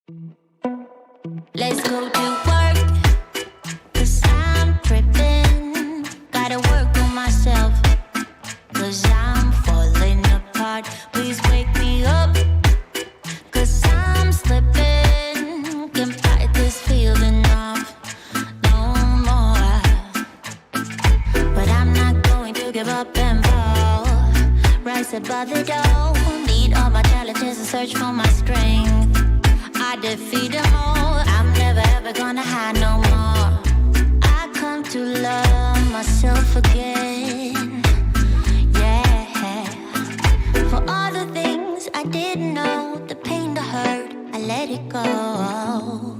Let's go to work, 'cause I'm tripping. Gotta work on myself, 'cause I'm falling apart. Please wake me up, 'cause I'm slipping. Can't fight this feeling off no more. But I'm not going to give up and fall. Rise above the door, meet all my challenges and search for my strength. I defeat them all. I'm never ever gonna hide no more. I come to love myself again. Yeah. For all the things I didn't know, the pain, the hurt, I let it go.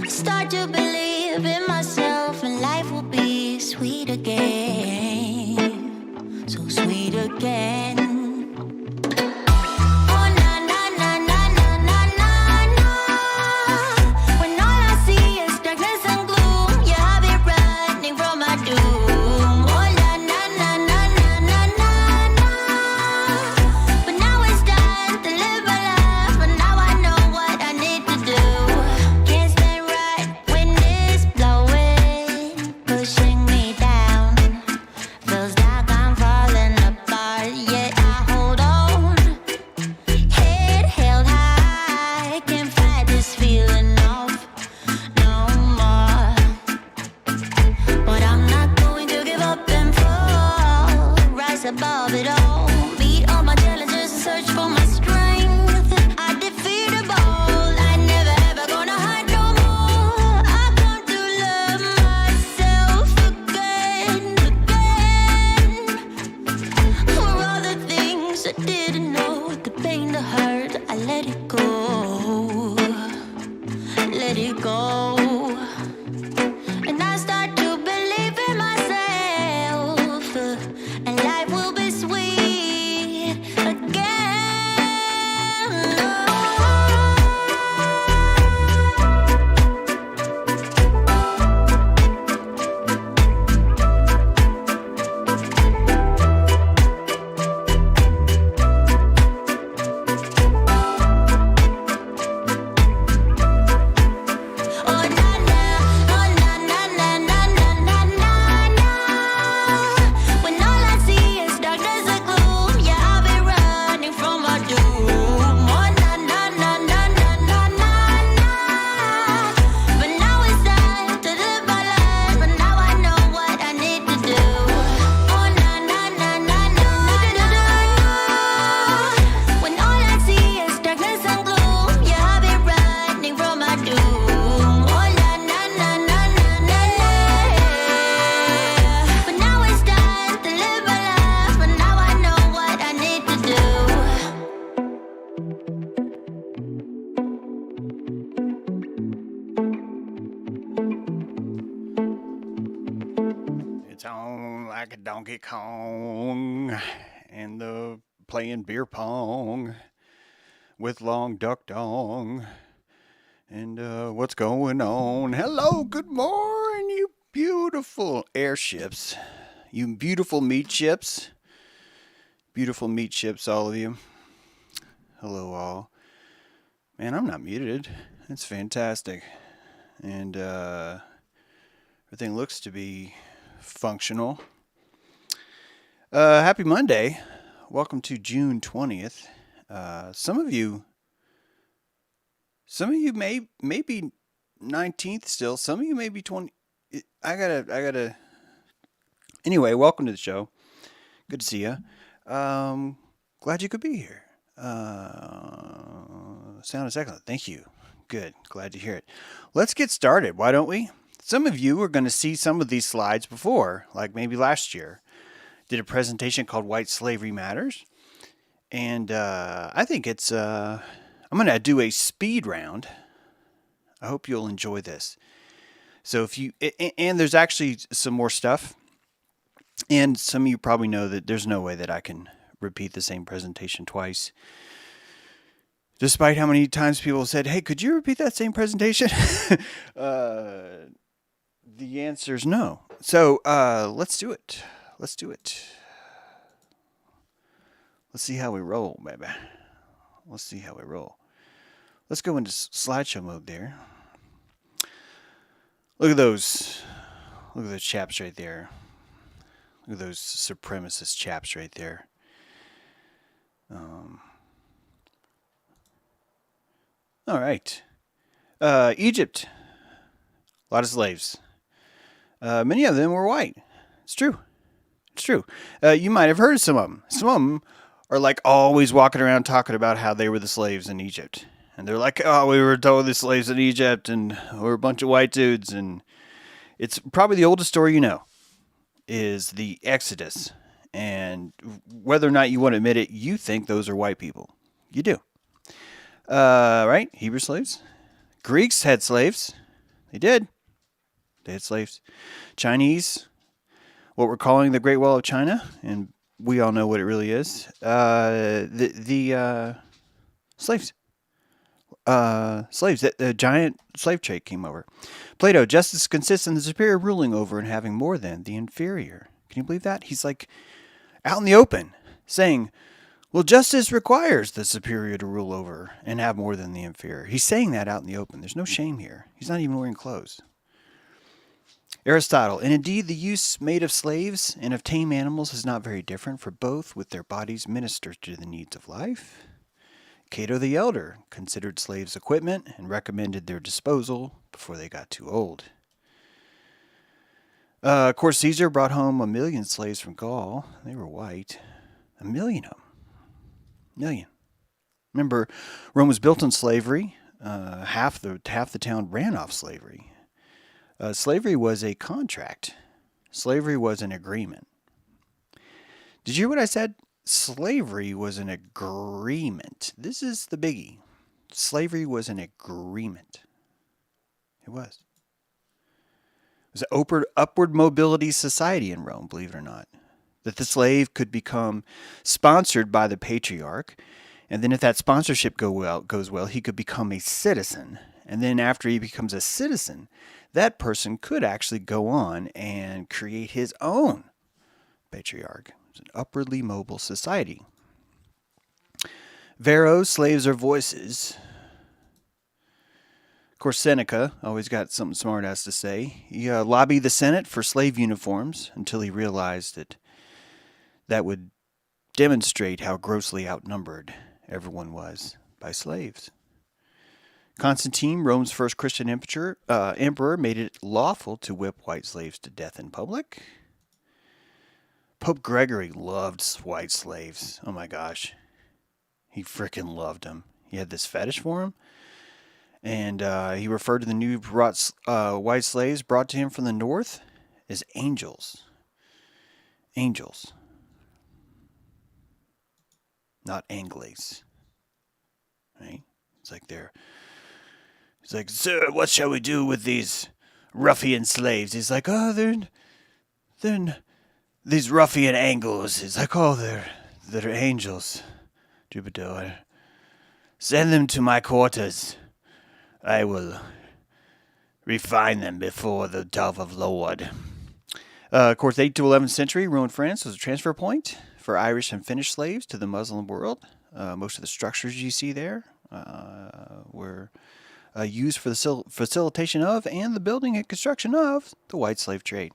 Start to believe in myself, and life will be sweet again. So sweet again. Above it all, meet all my challenges and search for my strength. I defeat them all. I never ever gonna hide no more. I come to love myself again. For all the things I didn't know, the pain, the hurt, I let it go. Let it go. And I start to believe in myself, and life will be sweet again. Oh na na, oh na na na na na na na na. When all I see is darkness and gloom, yeah, I'll be running from my doom. Oh na na na na na na na na. But now it's time to live my life, but now I know what I need to do. Oh na na na na na na na. When all I see is darkness and gloom, yeah, I'll be running from my doom. Oh na na na na na na na. But now it's time to live my life, but now I know what I need to do. It's on like a Donkey Kong, and the playing beer pong with Long Duck Dong. And what's going on? Hello, good morning, you beautiful airships, you beautiful meat ships, all of you. Hello, all. Man, I'm not muted. That's fantastic. And everything looks to be functional. Happy Monday. Welcome to June 20th. Some of you may be 19th still. Some of you may be 20. I gotta. Anyway, welcome to the show. Good to see you. Glad you could be here. Sound is excellent. Thank you. Good. Glad to hear it. Let's get started. Why don't we? Some of you are going to see some of these slides before, like maybe last year. Did a presentation called White Slavery Matters. And I think it's, I'm going to do a speed round. I hope you'll enjoy this. So if you, and there's actually some more stuff. And some of you probably know that there's no way that I can repeat the same presentation twice. Despite how many times people said, hey, could you repeat that same presentation? The answer is no. So let's do it. Let's see how we roll, baby. Let's see how we roll. Let's go into slideshow mode there. Look at those. Look at those chaps right there. Look at those supremacist chaps right there. All right. Egypt. A lot of slaves. Many of them were white. It's true. It's true. You might have heard of some of them. Some of them are like always walking around talking about how they were the slaves in Egypt. And they're like, oh, we were totally slaves in Egypt and we're a bunch of white dudes. And it's probably the oldest story you know is the Exodus. And whether or not you want to admit it, you think those are white people. You do. Right? Hebrew slaves. Greeks had slaves. They did. They had slaves. Chinese, what we're calling the Great Wall of China, and we all know what it really is. The slaves. Slaves. The giant slave trade came over. Plato, justice consists in the superior ruling over and having more than the inferior. Can you believe that? He's like out in the open saying, well, justice requires the superior to rule over and have more than the inferior. He's saying that out in the open. There's no shame here. He's not even wearing clothes. Aristotle, and indeed the use made of slaves and of tame animals is not very different, for both with their bodies minister to the needs of life. Cato the Elder considered slaves equipment and recommended their disposal before they got too old. Of course, Caesar brought home 1 million slaves from Gaul. They were white. 1 million of them. 1 million. Remember, Rome was built on slavery. Half the town ran off slavery. Slavery was a contract. Slavery was an agreement. Did you hear what I said? Slavery was an agreement. This is the biggie. Slavery was an agreement. It was. It was an upward mobility society in Rome, believe it or not. That the slave could become sponsored by the patriarch, and then if that sponsorship goes well, he could become a citizen. And then after he becomes a citizen, that person could actually go on and create his own patriarch. It's an upwardly mobile society. Vero, slaves are voices. Of course, Seneca always got something smart ass to say. He lobbied the Senate for slave uniforms until he realized that would demonstrate how grossly outnumbered everyone was by slaves. Constantine, Rome's first Christian emperor, made it lawful to whip white slaves to death in public. Pope Gregory loved white slaves. Oh my gosh. He freaking loved them. He had this fetish for them. And he referred to the new white slaves brought to him from the north as angels. Angels. Not Angles. Right? It's like he's like, sir, what shall we do with these ruffian slaves? He's like, oh, they're these ruffian Angles. He's like, oh, they're angels. Troubadour. Send them to my quarters. I will refine them before the dove of Lord. Of course, 8th to 11th century, Roman France was a transfer point for Irish and Finnish slaves to the Muslim world. Most of the structures you see there were used for the facilitation of and the building and construction of the white slave trade.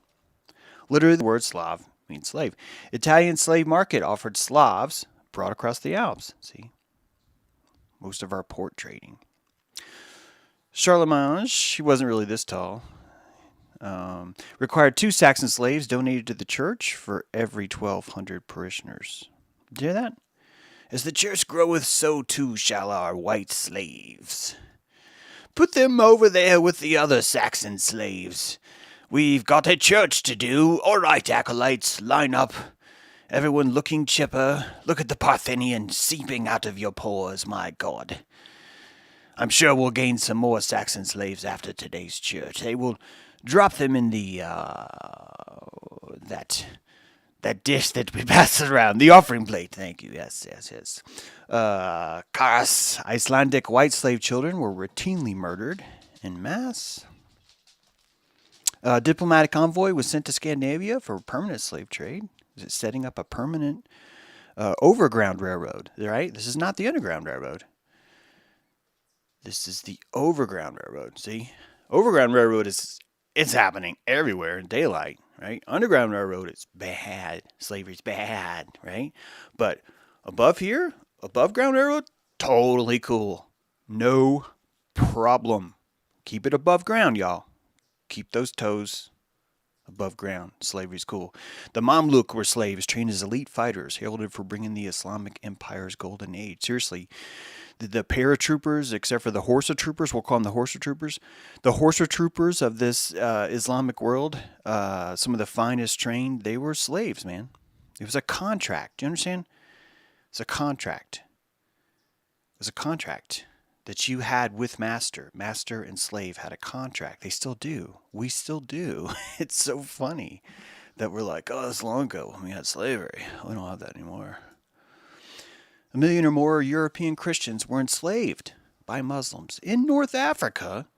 Literally, the word Slav means slave. Italian slave market offered Slavs brought across the Alps. See, most of our port trading. Charlemagne, he wasn't really this tall. Required 2 Saxon slaves donated to the church for every 1,200 parishioners. Did you hear that? As the church groweth, so too shall our white slaves. Put them over there with the other Saxon slaves. We've got a church to do. All right, acolytes, line up. Everyone looking chipper. Look at the Parthenian seeping out of your pores, my God. I'm sure we'll gain some more Saxon slaves after today's church. They will drop them in the, that dish that we pass around. The offering plate, thank you. Yes. Karas, Icelandic white slave children were routinely murdered en masse. A diplomatic envoy was sent to Scandinavia for permanent slave trade. Was it setting up a permanent overground railroad, right? This is not the Underground Railroad. This is the Overground Railroad. See? Overground Railroad it's happening everywhere in daylight, right? Underground Railroad is bad. Slavery's bad, right? But above here, above ground railroad, totally cool. No problem. Keep it above ground, y'all. Keep those toes above ground. Slavery's cool. The Mamluk were slaves trained as elite fighters, heralded for bringing the Islamic Empire's golden age. Seriously, the paratroopers, except for the horse troopers, we'll call them the horse troopers. The horse troopers of this Islamic world, some of the finest trained, they were slaves, man. It was a contract. Do you understand? It's a contract. It was a contract that you had with master. Master and slave had a contract. They still do. We still do. It's so funny that we're like, oh, that's long ago when we had slavery. We don't have that anymore. 1 million or more European Christians were enslaved by Muslims in North Africa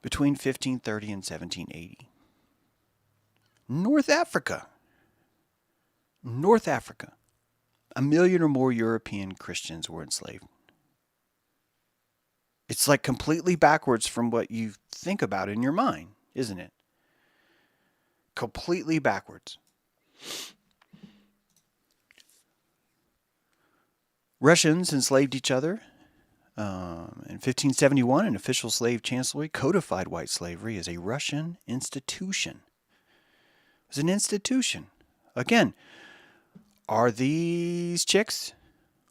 between 1530 and 1780. North Africa. North Africa. 1 million or more European Christians were enslaved. It's like completely backwards from what you think about in your mind, isn't it? Completely backwards. Russians enslaved each other. In 1571, an official slave chancellery codified white slavery as a Russian institution. It was an institution. Again, are these chicks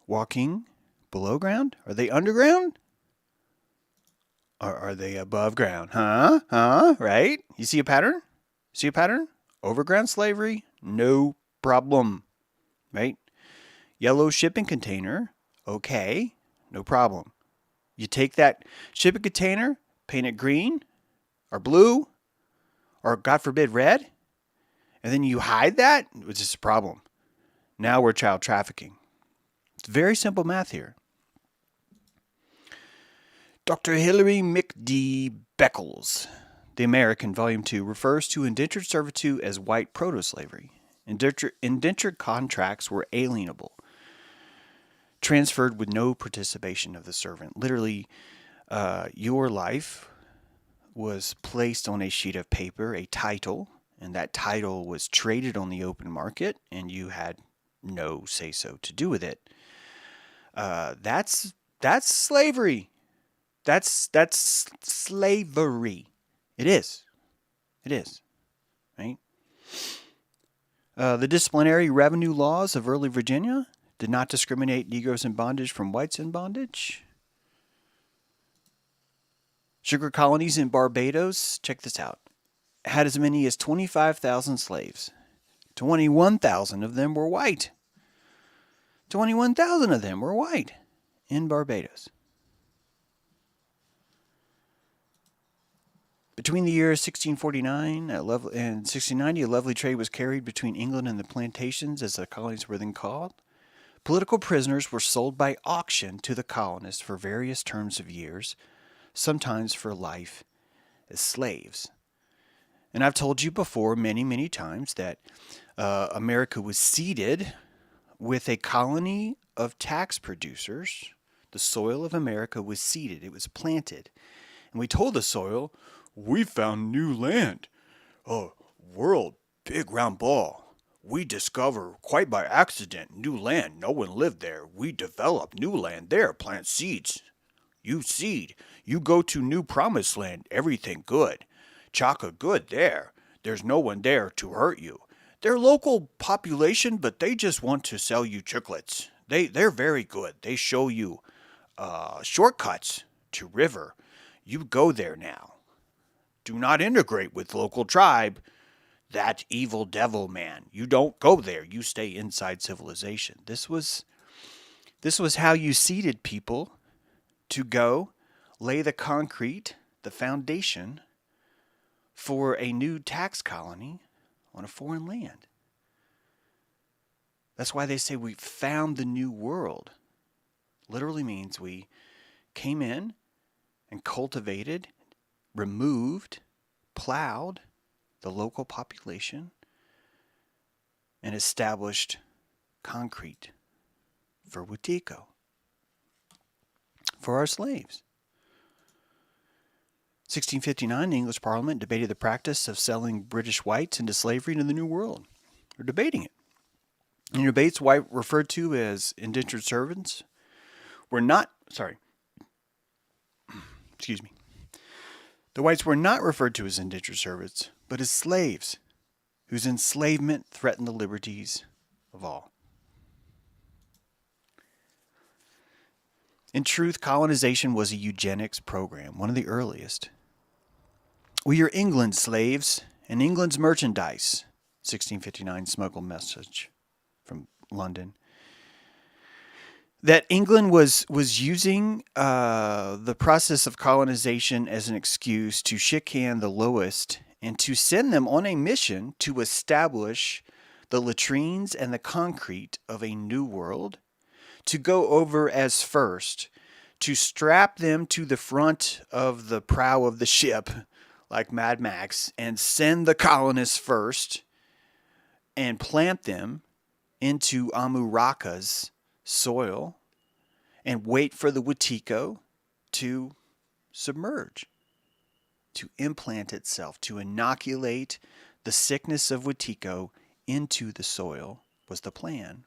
walking below ground? Are they underground? Or are they above ground? Right? You see a pattern? See a pattern? Overground slavery, no problem. Right? Yellow shipping container, okay, no problem. You take that shipping container, paint it green or blue or, God forbid, red, and then you hide that, which is a problem. Now we're child trafficking. It's very simple math here. Dr. Hilary McD. Beckles, The American, Volume 2, refers to indentured servitude as white proto-slavery. Indentured contracts were alienable, transferred with no participation of the servant. Literally, your life was placed on a sheet of paper, a title, and that title was traded on the open market, and you had no say-so to do with it. That's slavery. That's slavery. It is. It is. Right? The disciplinary revenue laws of early Virginia did not discriminate Negroes in bondage from whites in bondage. Sugar colonies in Barbados, check this out, had as many as 25,000 slaves. 21,000 of them were white. 21,000 of them were white in Barbados. Between the years 1649 and 1690, a lovely trade was carried between England and the plantations, as the colonies were then called. Political prisoners were sold by auction to the colonists for various terms of years, sometimes for life, as slaves. And I've told you before many, many times that America was seeded with a colony of tax producers. The soil of America was seeded. It was planted. And we told the soil, we found new land. Oh, world, big round ball. We discover, quite by accident, new land. No one lived there. We develop new land there. Plant seeds. You seed. You go to new promised land. Everything good. Chaka good there. There's no one there to hurt you. They're local population, but they just want to sell you chocolates. They're very good. They show you shortcuts to river. You go there now. Do not integrate with local tribe. That evil devil man. You don't go there. You stay inside civilization. This was how you seeded people to go lay the concrete, the foundation for a new tax colony on a foreign land. That's why they say we found the new world. Literally means we came in and cultivated, removed, plowed the local population, and established concrete for Wetiko, for our slaves. 1659, the English Parliament debated the practice of selling British whites into slavery in the New World. They're debating it. In debates, white referred to as indentured servants were not, excuse me. The whites were not referred to as indentured servants, but as slaves, whose enslavement threatened the liberties of all. In truth, colonization was a eugenics program, one of the earliest. We are England's slaves and England's merchandise, 1659 smuggled message from London. That England was using the process of colonization as an excuse to shit-can the lowest and to send them on a mission to establish the latrines and the concrete of a new world, to go over as first, to strap them to the front of the prow of the ship, like Mad Max, and send the colonists first and plant them into Amuraka's soil and wait for the Wetiko to submerge, to implant itself, to inoculate the sickness of Wetiko into the soil was the plan.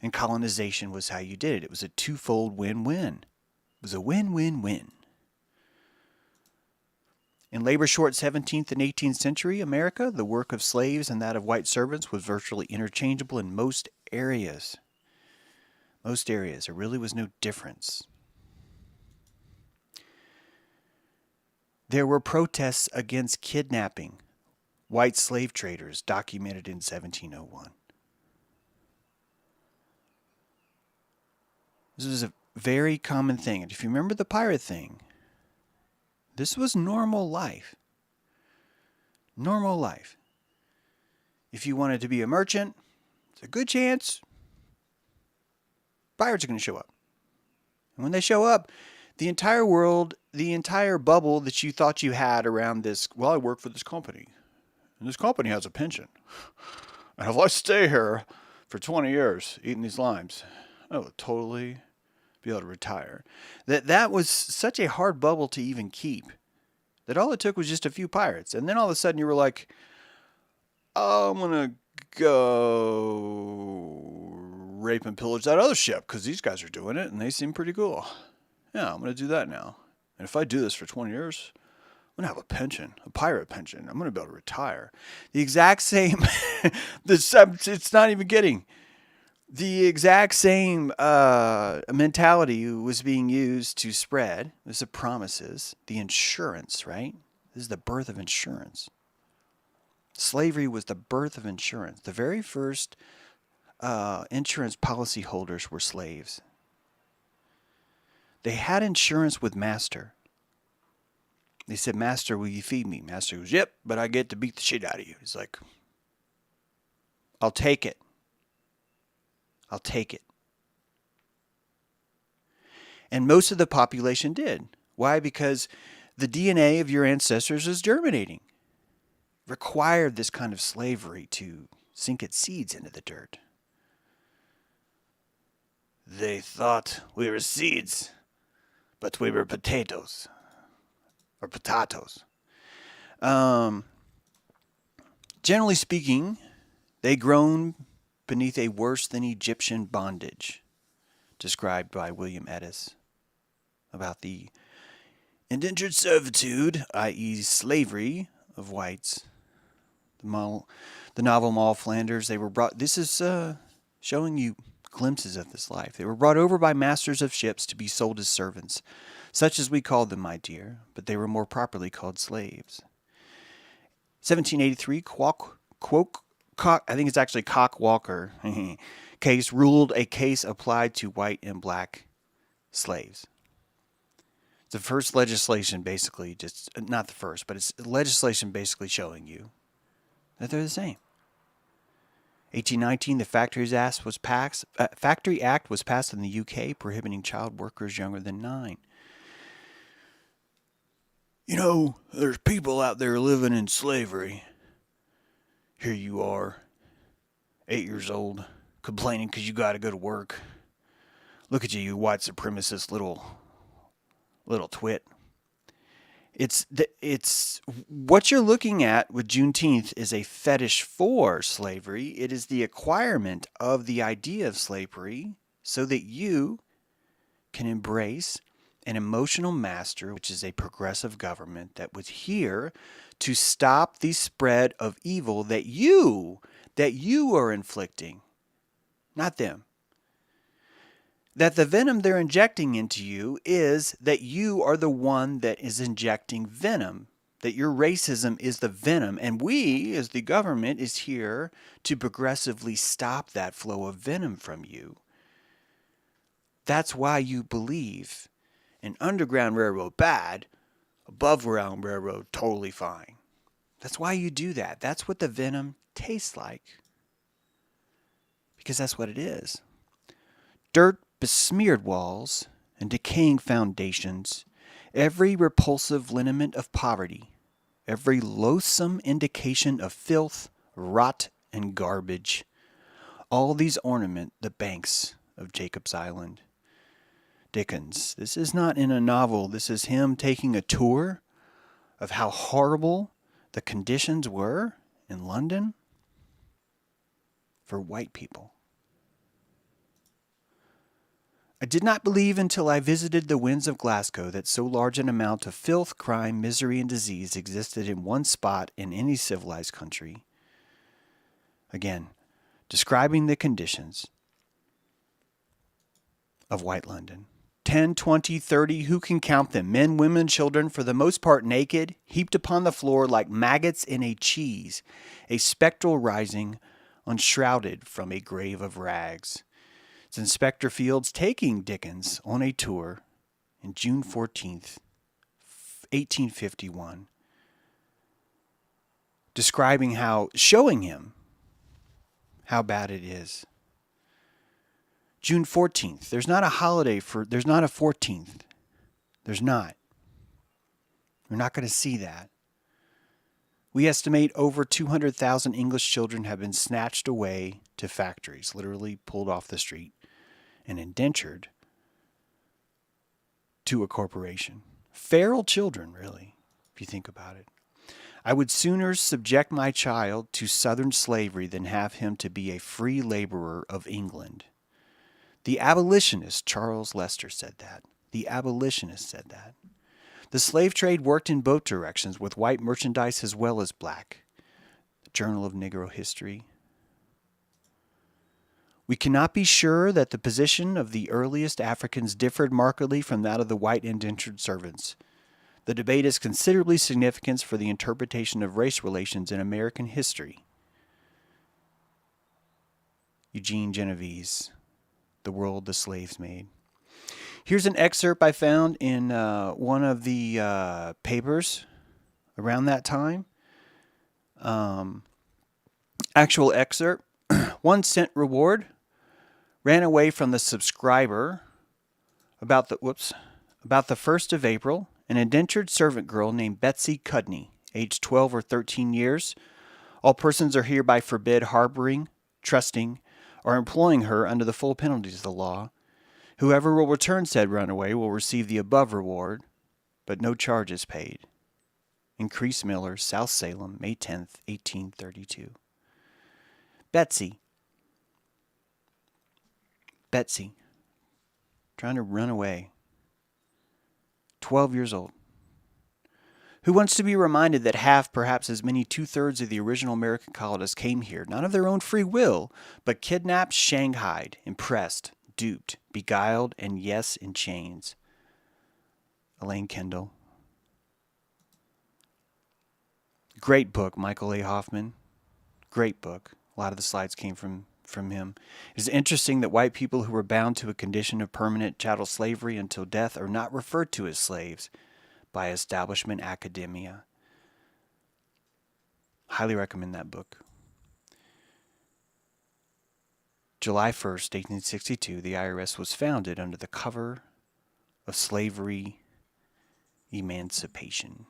And colonization was how you did it. It was a twofold win-win. It was a win-win-win. In labor-short 17th and 18th century America, the work of slaves and that of white servants was virtually interchangeable in most areas. Most areas. There really was no difference. There were protests against kidnapping white slave traders documented in 1701. This was a very common thing. And if you remember the pirate thing, this was normal life. Normal life. If you wanted to be a merchant, it's a good chance pirates are going to show up. And when they show up, the entire world, the entire bubble that you thought you had around this, well, I work for this company, and this company has a pension. And if I stay here for 20 years eating these limes, I would totally be able to retire. That was such a hard bubble to even keep, that all it took was just a few pirates. And then all of a sudden you were like, oh, I'm going to go rape and pillage that other ship because these guys are doing it and they seem pretty cool. Yeah, I'm going to do that now. And if I do this for 20 years, I'm going to have a pension, a pirate pension. I'm going to be able to retire. The exact same, it's not even kidding. The exact same mentality was being used to spread. This is the promises, the insurance, right? This is the birth of insurance. Slavery was the birth of insurance. The very first insurance policy holders were slaves. They had insurance with master. They said, Master, will you feed me? Master goes, yep, but I get to beat the shit out of you. He's like, I'll take it. I'll take it. And most of the population did. Why? Because the DNA of your ancestors is germinating. Required this kind of slavery to sink its seeds into the dirt. They thought we were seeds, but we were potatoes. Or potatoes. Generally speaking, they grown beneath a worse than Egyptian bondage, described by William Edis, about the indentured servitude, i.e. slavery, of whites. The novel Moll Flanders, they were brought, this is showing you glimpses of this life. They were brought over by masters of ships to be sold as servants, such as we called them, my dear, but they were more properly called slaves. 1783, I think it's actually Cock Walker case ruled a case applied to white and black slaves. It's the first legislation basically, just not the first, but it's legislation basically showing you that they're the same. 1819, the Factory Act was passed in the UK, prohibiting child workers younger than 9. You know, there's people out there living in slavery. Here you are, 8 years old, complaining because you got to go to work. Look at you, you white supremacist little twit. It's what you're looking at with Juneteenth is a fetish for slavery. It is the acquirement of the idea of slavery so that you can embrace an emotional master, which is a progressive government that was here to stop the spread of evil that you are inflicting, not them. That the venom they're injecting into you is that you are the one that is injecting venom, that your racism is the venom, and we, as the government, is here to progressively stop that flow of venom from you. That's why you believe an underground railroad bad, above ground railroad totally fine. That's why you do that. That's what the venom tastes like. Because that's what it is. Dirt besmeared walls and decaying foundations, every repulsive lineament of poverty, every loathsome indication of filth, rot, and garbage, all these ornament the banks of Jacob's Island. Dickens, this is not in a novel, this is him taking a tour of how horrible the conditions were in London for white people. I did not believe until I visited the Winds of Glasgow that so large an amount of filth, crime, misery, and disease existed in one spot in any civilized country. Again, describing the conditions of white London. 10, 20, 30, who can count them? Men, women, children, for the most part naked, heaped upon the floor like maggots in a cheese, a spectral rising, unshrouded from a grave of rags. It's Inspector Fields taking Dickens on a tour in June 14th, 1851, showing him how bad it is. June 14th, there's not a 14th. There's not. We're not going to see that. We estimate over 200,000 English children have been snatched away to factories, literally pulled off the street and indentured to a corporation. Feral children, really, if you think about it. I would sooner subject my child to Southern slavery than have him to be a free laborer of England. The abolitionist Charles Lester said that. The abolitionist said that. The slave trade worked in both directions, with white merchandise as well as black. The Journal of Negro History. We cannot be sure that the position of the earliest Africans differed markedly from that of the white indentured servants. The debate has considerably significance for the interpretation of race relations in American history. Eugene Genovese, The World the Slaves Made. Here's an excerpt I found in one of the papers around that time. Actual excerpt. 1 cent reward. Ran away from the subscriber about the 1st of April. An indentured servant girl named Betsy Cudney, aged 12 or 13 years. All persons are hereby forbid harboring, trusting, or employing her under the full penalties of the law. Whoever will return said runaway will receive the above reward, but no charges paid. Increase Miller, South Salem, May 10th, 1832. Betsy, trying to run away. 12 years old. Who wants to be reminded that half, perhaps as many 2/3 of the original American colonists came here, not of their own free will, but kidnapped, shanghaied, impressed, duped, beguiled, and yes, in chains. Elaine Kendall. Great book, Michael A. Hoffman. Great book. A lot of the slides came from him. It is interesting that white people who were bound to a condition of permanent chattel slavery until death are not referred to as slaves by establishment academia. Highly recommend that book. July 1st, 1862, the IRS was founded under the cover of slavery emancipation.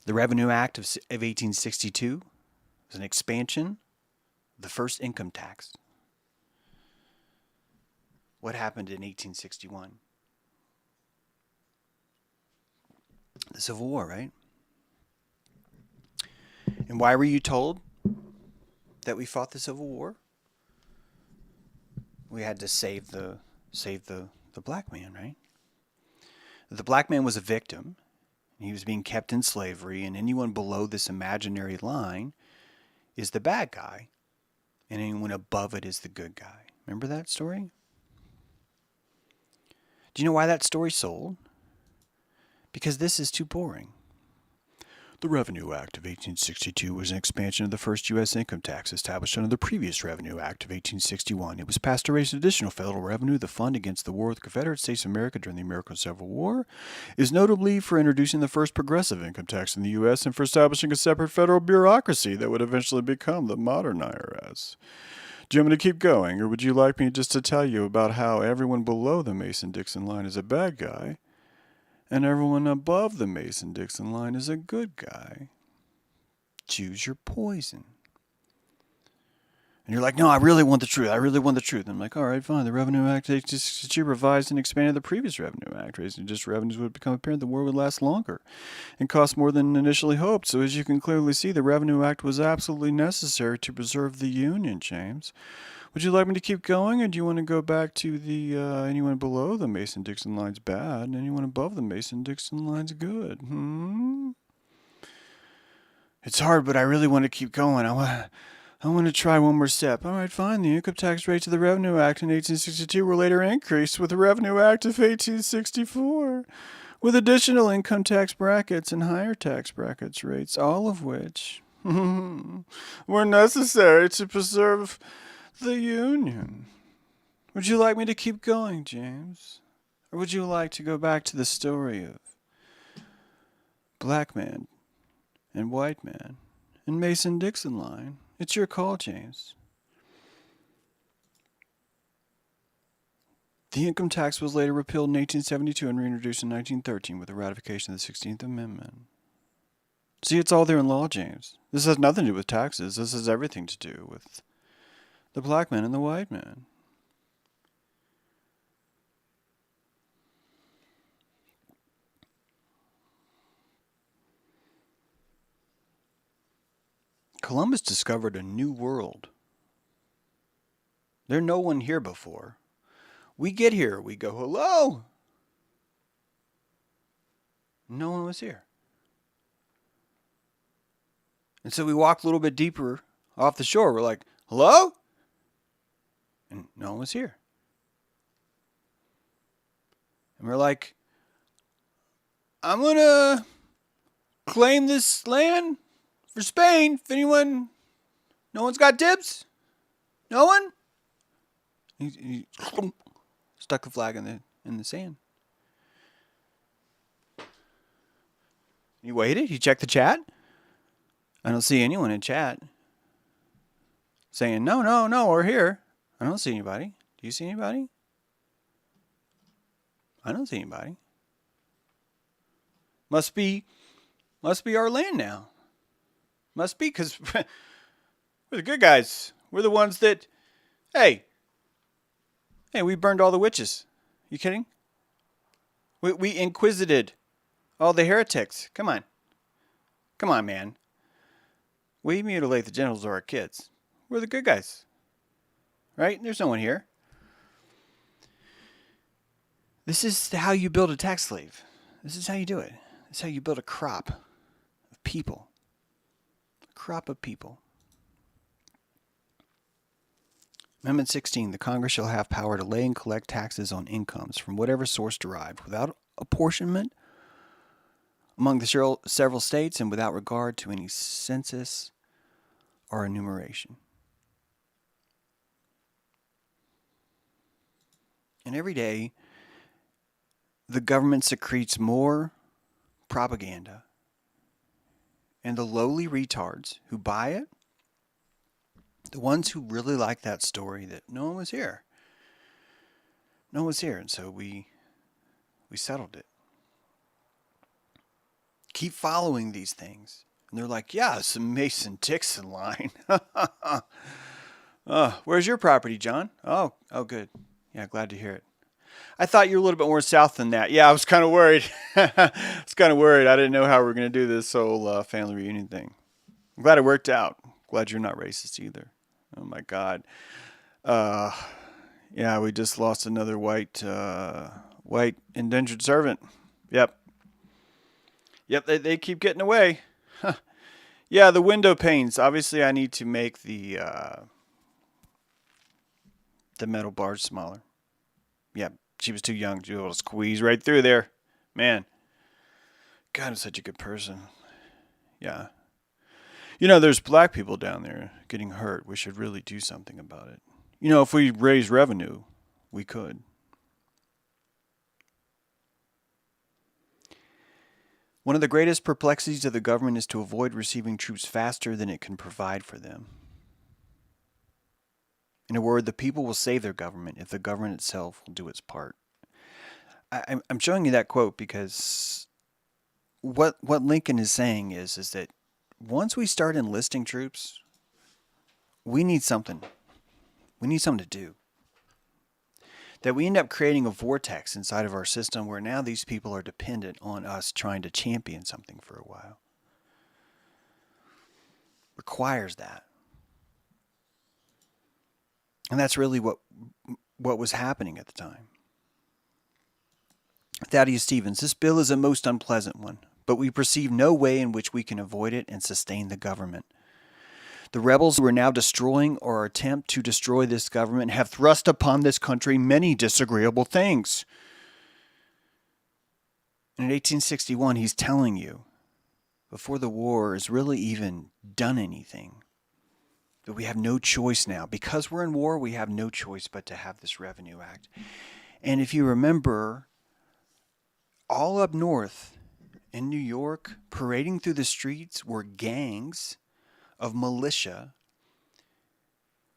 The Revenue Act of 1862 was an expansion of the first income tax. What happened in 1861? The Civil War, right? And why were you told that we fought the Civil War? We had to save the black man, right? The black man was a victim. He was being kept in slavery, and anyone below this imaginary line is the bad guy, and anyone above it is the good guy. Remember that story? Do you know why that story sold? Because this is too boring. The Revenue Act of 1862 was an expansion of the first U.S. income tax established under the previous Revenue Act of 1861. It was passed to raise additional federal revenue. The fund against the war with the Confederate States of America during the American Civil War is notably for introducing the first progressive income tax in the U.S. and for establishing a separate federal bureaucracy that would eventually become the modern IRS. Do you want me to keep going, or would you like me just to tell you about how everyone below the Mason-Dixon line is a bad guy and everyone above the Mason-Dixon line is a good guy? Choose your poison. And you're like, no, I really want the truth. I really want the truth. And I'm like, all right, fine. The Revenue Act 1862 revised and expanded the previous Revenue Act, raising just revenues would become apparent the war would last longer and cost more than initially hoped. So as you can clearly see, the Revenue Act was absolutely necessary to preserve the Union, James. Would you like me to keep going, or do you want to go back to the anyone below the Mason-Dixon line's bad and anyone above the Mason-Dixon line's good? It's hard, but I really want to keep going. I want to try one more step. All right, fine. The income tax rates of the Revenue Act in 1862 were later increased with the Revenue Act of 1864, with additional income tax brackets and higher tax brackets rates, all of which were necessary to preserve the Union. Would you like me to keep going, James? Or would you like to go back to the story of black man and white man and Mason-Dixon line? It's your call, James. The income tax was later repealed in 1872 and reintroduced in 1913 with the ratification of the 16th Amendment. See, it's all there in law, James. This has nothing to do with taxes. This has everything to do with the black man and the white man. Columbus discovered a new world. There's no one here before. We get here, we go, hello. No one was here. And so we walk a little bit deeper off the shore. We're like, hello? And no one was here. And we're like, I'm going to claim this land for Spain. If anyone, no one's got dibs? No one? He stuck the flag in the sand. You waited? You checked the chat? I don't see anyone in chat saying, no, we're here. I don't see anybody. Do you see anybody? I don't see anybody. Must be our land now. Must be, because we're the good guys. We're the ones that, hey, we burned all the witches. You kidding? We inquisited all the heretics. Come on, man. We mutilate the genitals of our kids. We're the good guys. Right? There's no one here. This is how you build a tax slave. This is how you do it. This is how you build a crop of people. A crop of people. Amendment 16. The Congress shall have power to lay and collect taxes on incomes from whatever source derived, without apportionment among the several states and without regard to any census or enumeration. And every day, the government secretes more propaganda. And the lowly retards who buy it, the ones who really like that story that no one was here. And so we settled it. Keep following these things. And they're like, yeah, some Mason-Dixon line. Where's your property, John? Oh, good. Yeah, glad to hear it. I thought you were a little bit more south than that. Yeah, I was kind of worried. I didn't know how we were going to do this whole family reunion thing. I'm glad it worked out. Glad you're not racist either. Oh, my God. Yeah, we just lost another white indentured servant. Yep, they keep getting away. Huh. Yeah, the window panes. Obviously, I need to make the metal bars smaller. Yeah, she was too young to be able to squeeze right through there. Man, God, I'm such a good person. Yeah. There's black people down there getting hurt. We should really do something about it. If we raise revenue, we could. One of the greatest perplexities of the government is to avoid receiving troops faster than it can provide for them. In a word, the people will save their government if the government itself will do its part. I'm showing you that quote because what Lincoln is saying is that once we start enlisting troops, we need something. We need something to do. That we end up creating a vortex inside of our system where now these people are dependent on us trying to champion something for a while. Requires that. And that's really what was happening at the time. Thaddeus Stevens, this bill is a most unpleasant one, but we perceive no way in which we can avoid it and sustain the government. The rebels who are now destroying or attempt to destroy this government have thrust upon this country many disagreeable things. And in 1861, he's telling you, before the war has really even done anything, that we have no choice now. Because we're in war, we have no choice but to have this Revenue Act. And if you remember, all up north in New York, parading through the streets were gangs of militia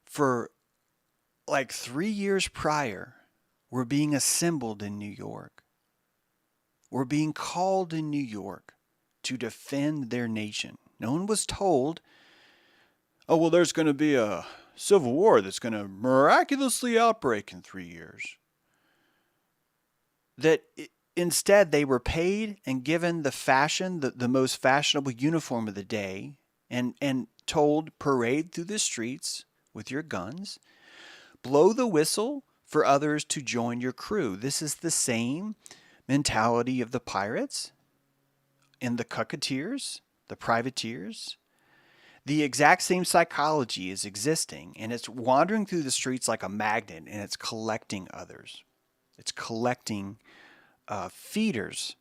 for like 3 years prior were being assembled in New York, were being called in New York to defend their nation. No one was told, oh, well, there's going to be a civil war that's going to miraculously outbreak in 3 years. Instead, they were paid and given the most fashionable uniform of the day, and told, parade through the streets with your guns, blow the whistle for others to join your crew. This is the same mentality of the pirates and the cucketeers, the privateers. The exact same psychology is existing, and it's wandering through the streets like a magnet, and it's collecting others. It's collecting feeders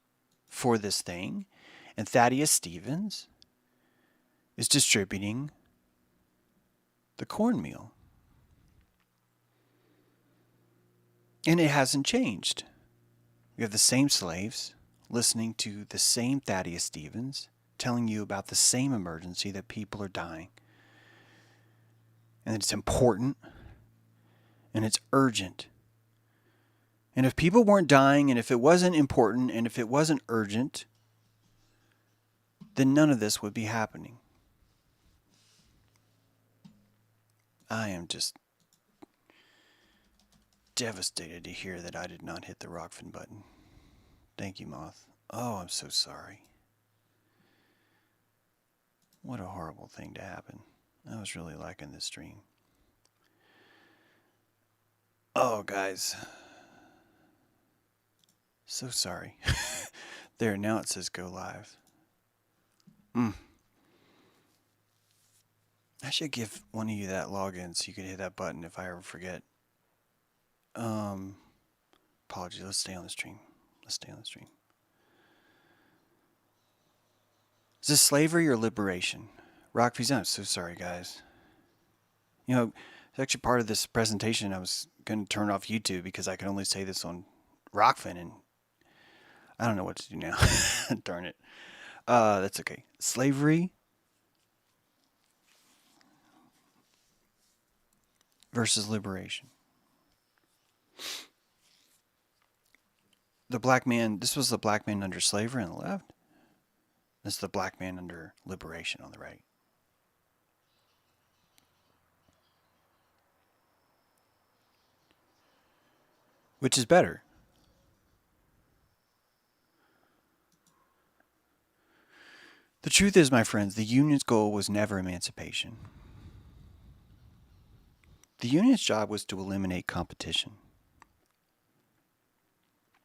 for this thing, and Thaddeus Stevens is distributing the cornmeal. And it hasn't changed. We have the same slaves listening to the same Thaddeus Stevens telling you about the same emergency, that people are dying. And it's important. And it's urgent. And if people weren't dying, and if it wasn't important, and if it wasn't urgent, then none of this would be happening. I am just devastated to hear that I did not hit the Rockfin button. Thank you, Moth. Oh, I'm so sorry. What a horrible thing to happen. I was really liking this stream. Oh, guys. So sorry. There, now it says go live. I should give one of you that login so you can hit that button if I ever forget. Apologies, let's stay on the stream. Is this slavery or liberation? Rockfies, I'm so sorry, guys. It's actually part of this presentation. I was going to turn off YouTube because I could only say this on Rockfin, and I don't know what to do now. Darn it. That's okay. Slavery versus liberation. The black man, this was the black man under slavery on the left. That's the black man under liberation on the right. Which is better? The truth is, my friends, the Union's goal was never emancipation. The Union's job was to eliminate competition.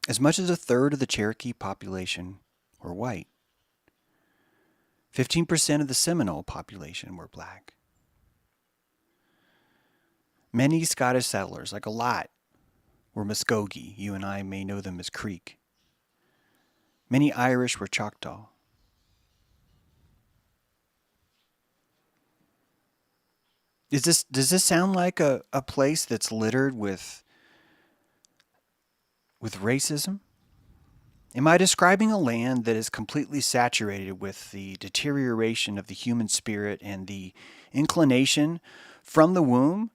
As much as a third of the Cherokee population were white, 15% of the Seminole population were black. Many Scottish settlers, like a lot, were Muskogee. You and I may know them as Creek. Many Irish were Choctaw. Does this sound like a place that's littered with racism? Am I describing a land that is completely saturated with the deterioration of the human spirit and the inclination from the womb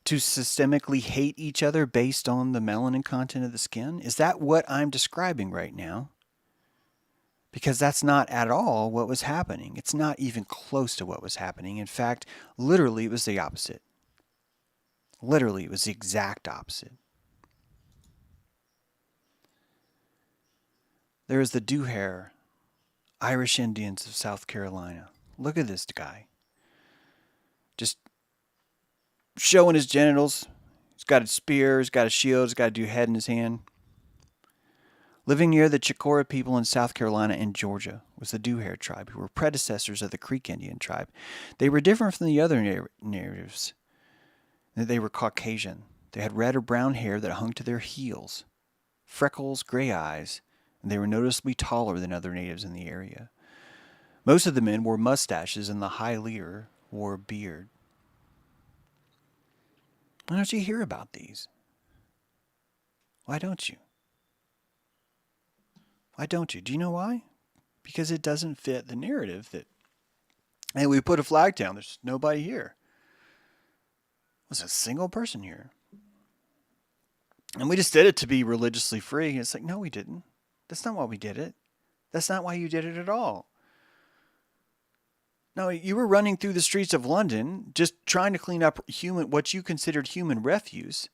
to systemically hate each other based on the melanin content of the skin? Is that what I'm describing right now? Because that's not at all what was happening. It's not even close to what was happening. In fact, literally, it was the opposite. Literally, it was the exact opposite. There is the Duhair, Irish Indians of South Carolina. Look at this guy. Just showing his genitals. He's got a spear, he's got a shield, he's got a head in his hand. Living near the Chicora people in South Carolina and Georgia was the Duhair tribe, who were predecessors of the Creek Indian tribe. They were different from the other natives. They were Caucasian. They had red or brown hair that hung to their heels, freckles, gray eyes, and they were noticeably taller than other natives in the area. Most of the men wore mustaches, and the high leader wore a beard. Why don't you hear about these? Why don't you? Why don't you? Do you know why? Because it doesn't fit the narrative that, hey, we put a flag down, there's nobody here. There's a single person here. And we just did it to be religiously free. It's like, no, we didn't. That's not why we did it. That's not why you did it at all. No, you were running through the streets of London just trying to clean up what you considered human refuse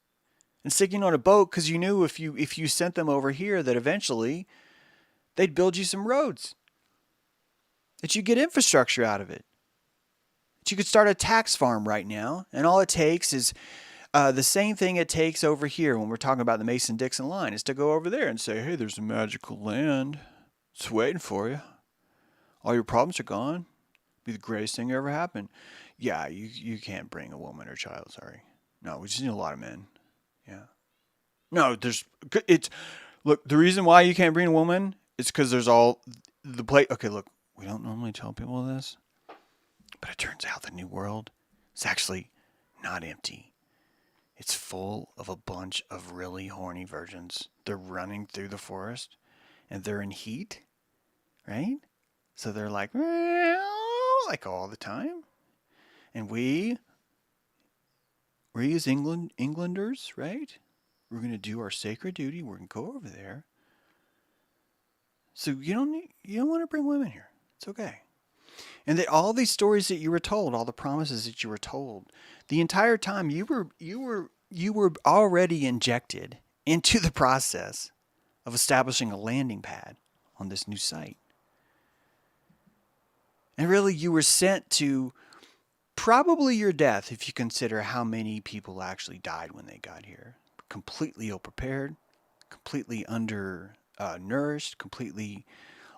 and sticking on a boat because you knew if you sent them over here that eventually they'd build you some roads, that you get infrastructure out of it, that you could start a tax farm right now, and all it takes is the same thing it takes over here when we're talking about the Mason-Dixon line is to go over there and say, hey, there's a magical land. It's waiting for you. All your problems are gone. Be the greatest thing that ever happened. Yeah, you can't bring a woman or child, sorry. No, we just need a lot of men. Yeah. No, look, the reason why you can't bring a woman is because there's all the plate. Okay, look, we don't normally tell people this, but it turns out the New World is actually not empty. It's full of a bunch of really horny virgins. They're running through the forest, and they're in heat, right? So they're like all the time. And we as Englanders, right? We're going to do our sacred duty. We're going to go over there. So you don't want to bring women here. It's okay. And all these stories that you were told, all the promises that you were told, the entire time you were already injected into the process of establishing a landing pad on this new site. And really, you were sent to probably your death if you consider how many people actually died when they got here. Completely ill-prepared, completely undernourished, completely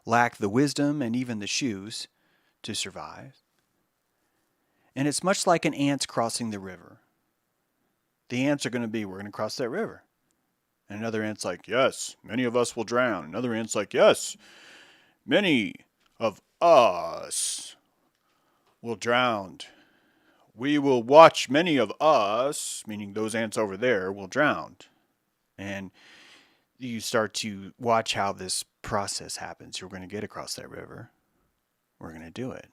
lacked the wisdom and even the shoes to survive. And it's much like an ant crossing the river. The ants are going to be, we're going to cross that river. And another ant's like, yes, many of us will drown. Another ant's like, yes, many of us will drown. We will watch many of us, meaning those ants over there, will drown. And you start to watch how this process happens. You're going to get across that river. We're going to do it.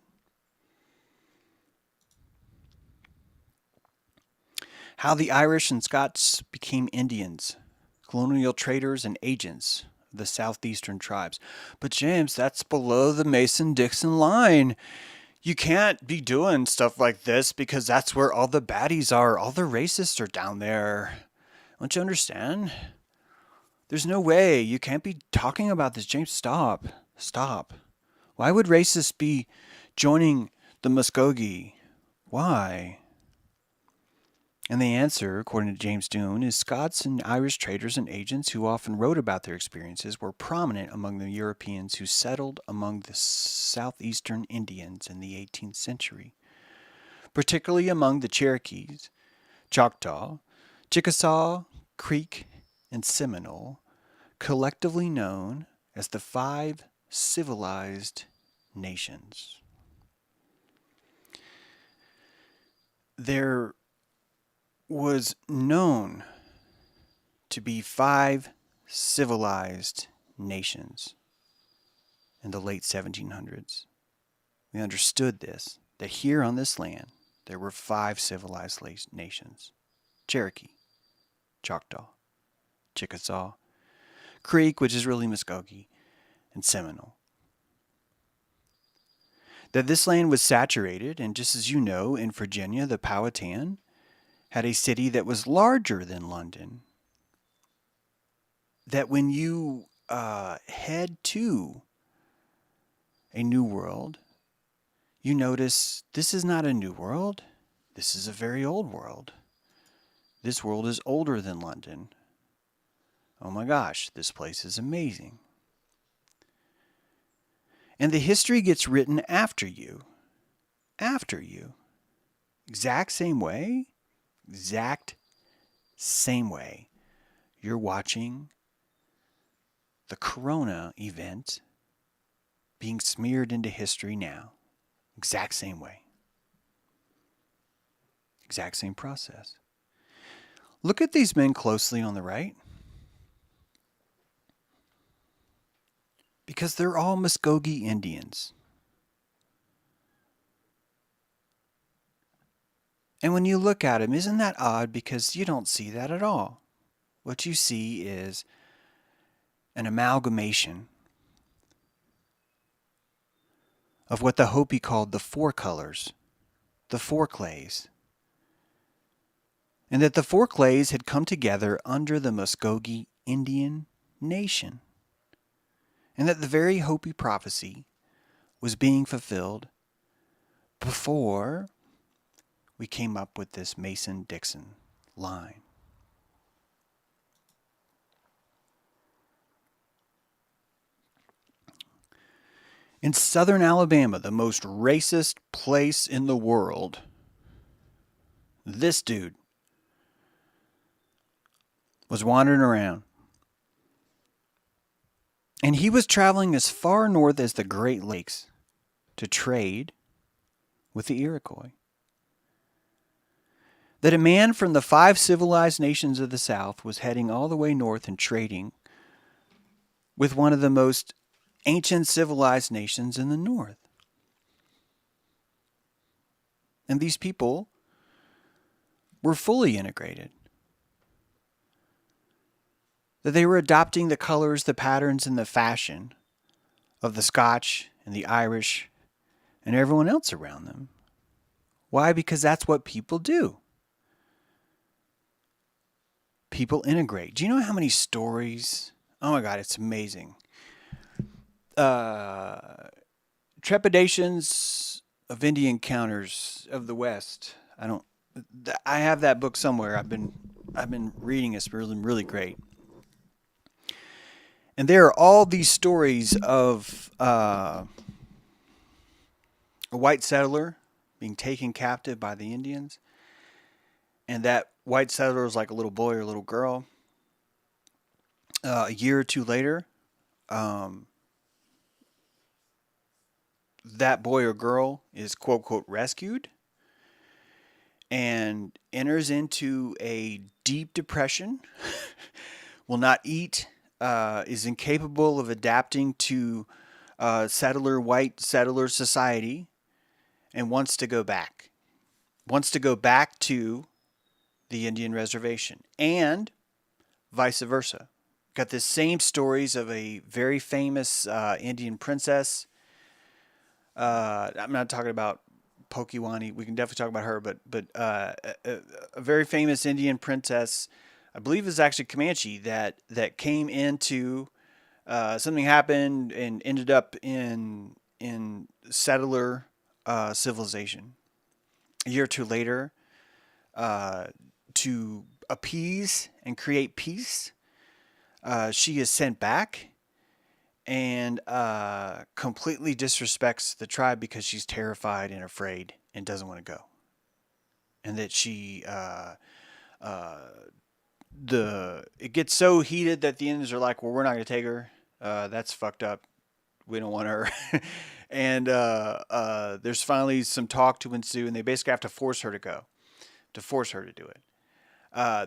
How the Irish and Scots became Indians, colonial traders and agents of the southeastern tribes. But James, that's below the Mason-Dixon line. You can't be doing stuff like this because that's where all the baddies are. All the racists are down there. Don't you understand? There's no way. You can't be talking about this. James, stop. Stop. Why would racists be joining the Muskogee? Why? And the answer, according to James Doone, is Scots and Irish traders and agents who often wrote about their experiences were prominent among the Europeans who settled among the southeastern Indians in the 18th century, particularly among the Cherokees, Choctaw, Chickasaw, Creek, and Seminole, collectively known as the 5 civilized nations. There was known to be 5 civilized nations in the late 1700s. We understood this, that here on this land there were 5 civilized nations: Cherokee, Choctaw, Chickasaw, Creek, which is really Muskogee, and Seminole. That this land was saturated, and just as you know, in Virginia, the Powhatan had a city that was larger than London. That when you head to a new world, you notice this is not a new world. This is a very old world. This world is older than London. Oh my gosh, this place is amazing. And the history gets written after you. After you. Exact same way. Exact same way. You're watching the Corona event being smeared into history now. Exact same way. Exact same process. Look at these men closely on the right. Because they're all Muskogee Indians. And when you look at them, isn't that odd? Because you don't see that at all. What you see is an amalgamation of what the Hopi called the 4 colors, the 4 clays. And that the 4 clays had come together under the Muskogee Indian Nation. And that the very Hopi prophecy was being fulfilled before we came up with this Mason-Dixon line. In southern Alabama, the most racist place in the world, this dude was wandering around. And he was traveling as far north as the Great Lakes to trade with the Iroquois. That a man from the 5 civilized nations of the South was heading all the way north and trading with one of the most ancient civilized nations in the north. And these people were fully integrated. That they were adopting the colors, the patterns, and the fashion of the Scotch and the Irish and everyone else around them. Why? Because that's what people do. People integrate. Do you know how many stories? Oh my God, it's amazing. Trepidations of Indian Counters of the West. I have that book somewhere. I've been reading it. It's really great. And there are all these stories of a white settler being taken captive by the Indians. And that white settler was like a little boy or a little girl. A year or two later, that boy or girl is quote, quote, rescued and enters into a deep depression, will not eat, is incapable of adapting to white settler society, and wants to go back. Wants to go back to the Indian reservation, and vice versa. got the same stories of a very famous Indian princess. I'm not talking about Pokiwani. We can definitely talk about her, but a very famous Indian princess, I believe is actually Comanche, that came into something happened and ended up in settler civilization. A year or two later, to appease and create peace, she is sent back and completely disrespects the tribe because she's terrified and afraid and doesn't want to go. And that it gets so heated that the Indians are like, well, we're not going to take her. That's fucked up. We don't want her. And there's finally some talk to ensue, and they basically have to force her to go, to force her to do it.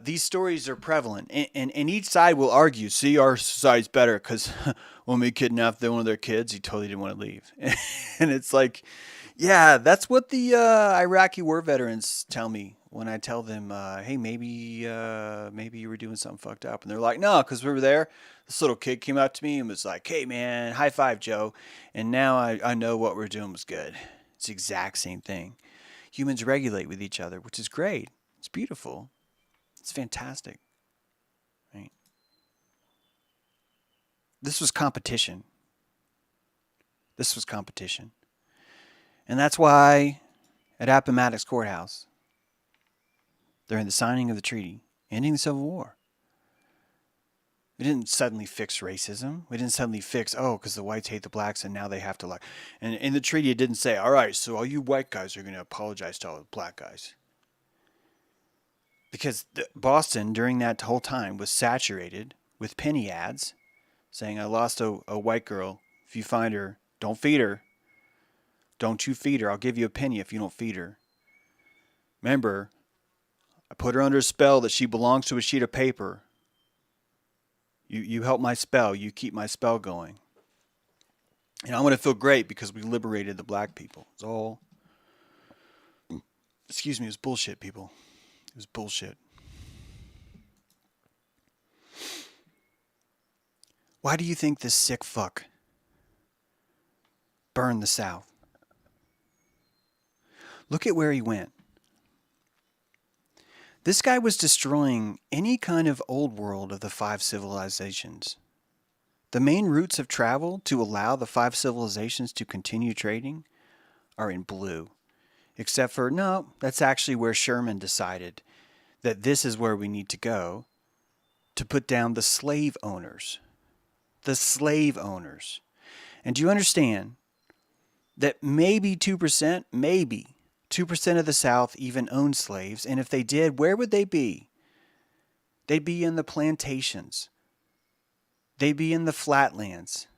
These stories are prevalent, and each side will argue, see, our society's better because when we kidnapped one of their kids, he totally didn't want to leave. And it's like, yeah, that's what the Iraqi war veterans tell me when I tell them, hey, maybe you were doing something fucked up. And they're like, no, because we were there. This little kid came up to me and was like, hey, man, high five, Joe. And now I know what we're doing was good. It's the exact same thing. Humans regulate with each other, which is great. It's beautiful. It's fantastic. Right? This was competition. This was competition. And that's why at Appomattox Courthouse, during the signing of the treaty, ending the Civil War, we didn't suddenly fix racism. We didn't suddenly fix, because the whites hate the blacks and now they have to like. And in the treaty, it didn't say, all right, so all you white guys are going to apologize to all the black guys. Because Boston, during that whole time, was saturated with penny ads saying, I lost a white girl. If you find her, don't feed her. Don't you feed her. I'll give you a penny if you don't feed her. Remember, I put her under a spell that she belongs to a sheet of paper. You help my spell. You keep my spell going. And I'm going to feel great because we liberated the black people. It's all, excuse me, it was bullshit, people. It was bullshit. Why do you think this sick fuck burned the South? Look at where he went. This guy was destroying any kind of old world of the 5 civilizations. The main routes of travel to allow the 5 civilizations to continue trading are in blue. Except for, no, that's actually where Sherman decided that this is where we need to go to put down the slave owners. The slave owners. And do you understand that maybe 2% of the South even owned slaves, and if they did, where would they be? They'd be in the plantations. They'd be in the flatlands.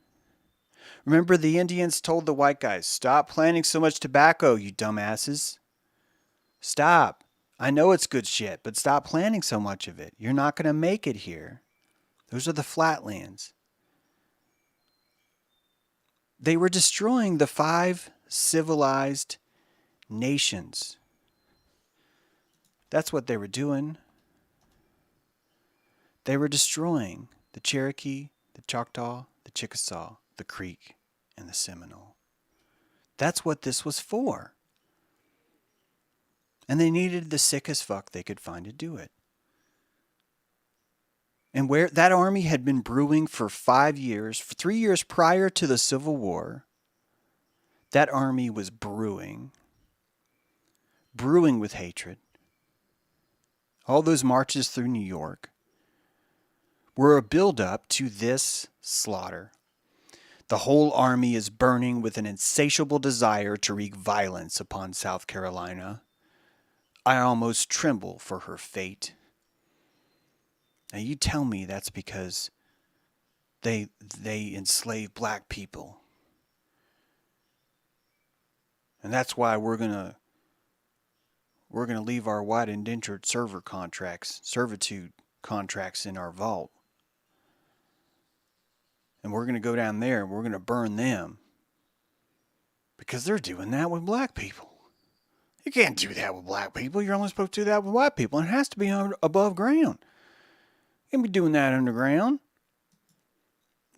Remember, the Indians told the white guys, stop planting so much tobacco, you dumbasses. Stop. I know it's good shit, but stop planting so much of it. You're not going to make it here. Those are the flatlands. They were destroying the 5 civilized nations. That's what they were doing. They were destroying the Cherokee, the Choctaw, the Chickasaw, the Creek, and the Seminole. That's what this was for. And they needed the sickest fuck they could find to do it. And where that army had been brewing for 5 years, for 3 years prior to the Civil War, that army was brewing with hatred. All those marches through New York were a build-up to this slaughter. The whole army is burning with an insatiable desire to wreak violence upon South Carolina. I almost tremble for her fate. Now you tell me that's because they enslave black people. And that's why we're gonna leave our white indentured servitude contracts in our vault. And we're gonna go down there and we're gonna burn them. Because they're doing that with black people. You can't do that with black people. You're only supposed to do that with white people. And it has to be above ground. You can't be doing that underground.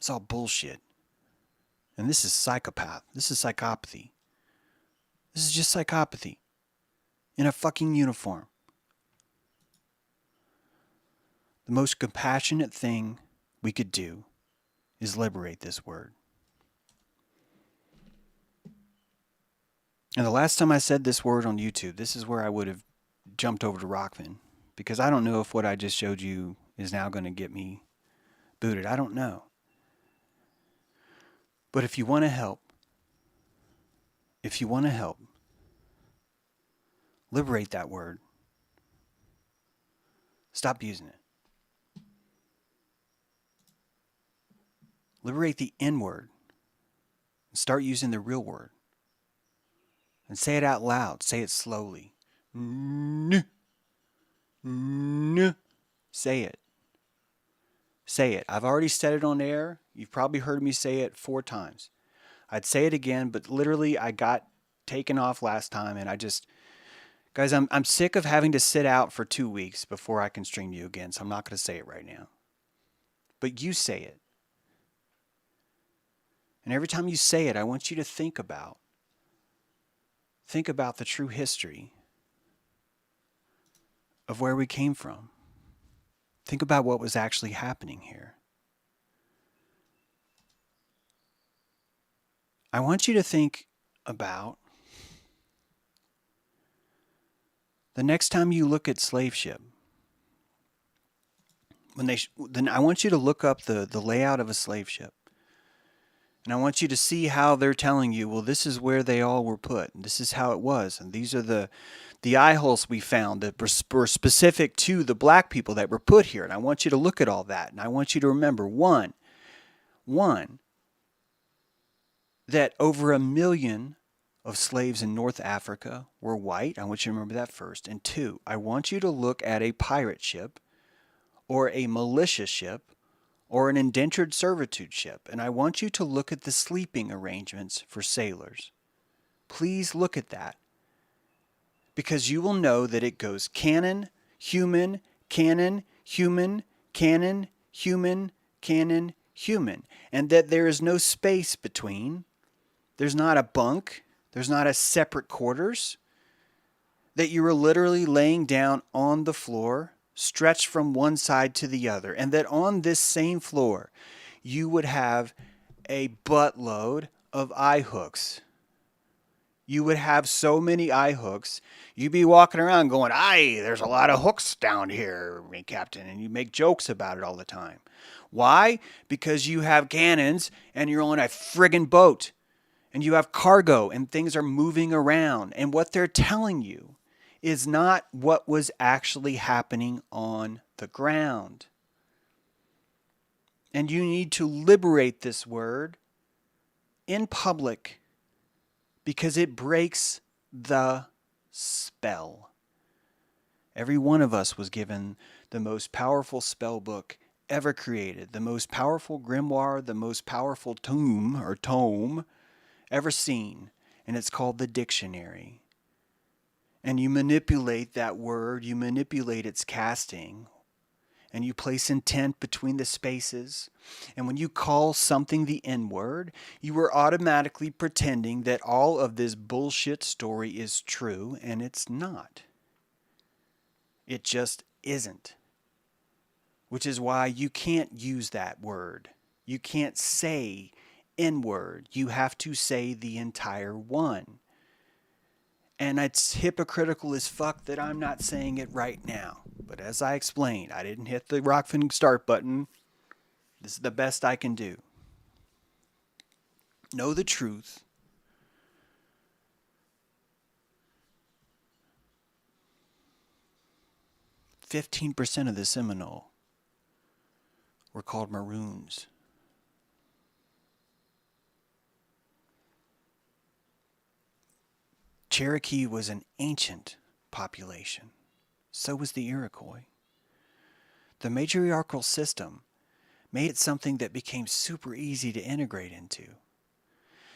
It's all bullshit. And this is psychopath. This is psychopathy. This is just psychopathy. In a fucking uniform. The most compassionate thing we could do is liberate this word. And the last time I said this word on YouTube, this is where I would have jumped over to Rockman. Because I don't know if what I just showed you is now going to get me booted. I don't know. But if you want to help, liberate that word. Stop using it. Liberate the N word. And start using the real word. And say it out loud. Say it slowly. N. N. Say it. Say it. I've already said it on air. You've probably heard me say it 4 times. I'd say it again, but literally I got taken off last time and I just... Guys, I'm sick of having to sit out for 2 weeks before I can stream you again, so I'm not going to say it right now. But you say it. And every time you say it, I want you to think about the true history of where we came from. Think about what was actually happening here. I want you to think about the next time you look at slave ship. Then I want you to look up the layout of a slave ship. And I want you to see how they're telling you, well, this is where they all were put. And this is how it was. And these are the eye holes we found that were specific to the black people that were put here. And I want you to look at all that. And I want you to remember, one, that over 1 million of slaves in North Africa were white. I want you to remember that first. And 2, I want you to look at a pirate ship or a militia ship or an indentured servitude ship, and I want you to look at the sleeping arrangements for sailors. Please look at that, because you will know that it goes cannon, human, cannon, human, cannon, human, cannon, human, and that there is no space between. There's not a bunk. There's not a separate quarters. That you are literally laying down on the floor, stretched from one side to the other, and that on this same floor you would have a buttload of eye hooks. You would have so many eye hooks, you'd be walking around going, "Aye, there's a lot of hooks down here, Captain," and you make jokes about it all the time. Why? Because you have cannons and you're on a friggin' boat, and you have cargo and things are moving around, and what they're telling you is not what was actually happening on the ground. And you need to liberate this word in public because it breaks the spell. Every one of us was given the most powerful spell book ever created, the most powerful grimoire, the most powerful tome ever seen, and it's called the dictionary. And you manipulate that word, you manipulate its casting, and you place intent between the spaces. And when you call something the N-word, you are automatically pretending that all of this bullshit story is true, and it's not. It just isn't. Which is why you can't use that word. You can't say N-word. You have to say the entire one. And it's hypocritical as fuck that I'm not saying it right now. But as I explained, I didn't hit the Rockfin start button. This is the best I can do. Know the truth. "15% of the Seminole were called Maroons." Cherokee was an ancient population. So was the Iroquois. The matriarchal system made it something that became super easy to integrate into.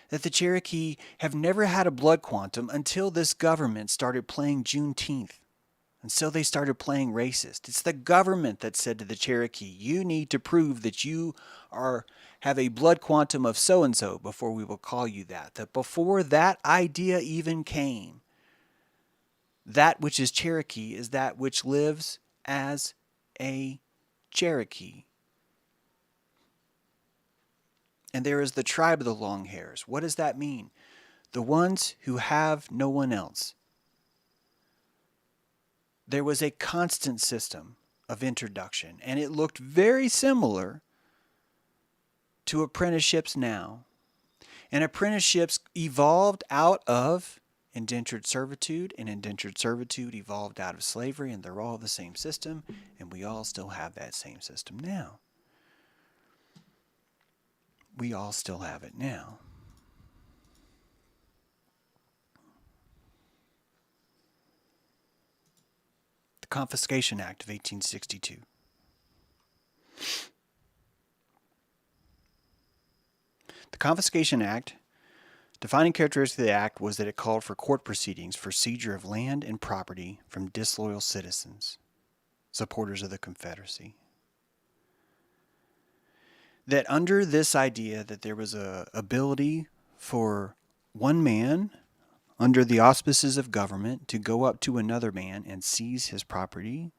That the Cherokee have never had a blood quantum until this government started playing Juneteenth. And so they started playing racist. It's the government that said to the Cherokee, you need to prove that you have have a blood quantum of so-and-so before we will call you that. That before that idea even came, that which is Cherokee is that which lives as a Cherokee. And there is the tribe of the long hairs. What does that mean? The ones who have no one else. There was a constant system of introduction, and it looked very similar to apprenticeships now. And apprenticeships evolved out of indentured servitude, and indentured servitude evolved out of slavery, and they're all the same system, and we all still have that same system now. We all still have it now. The Confiscation Act of 1862. The Confiscation Act, defining characteristic of the act was that it called for court proceedings for seizure of land and property from disloyal citizens, supporters of the Confederacy. That under this idea that there was a ability for one man under the auspices of government to go up to another man and seize his property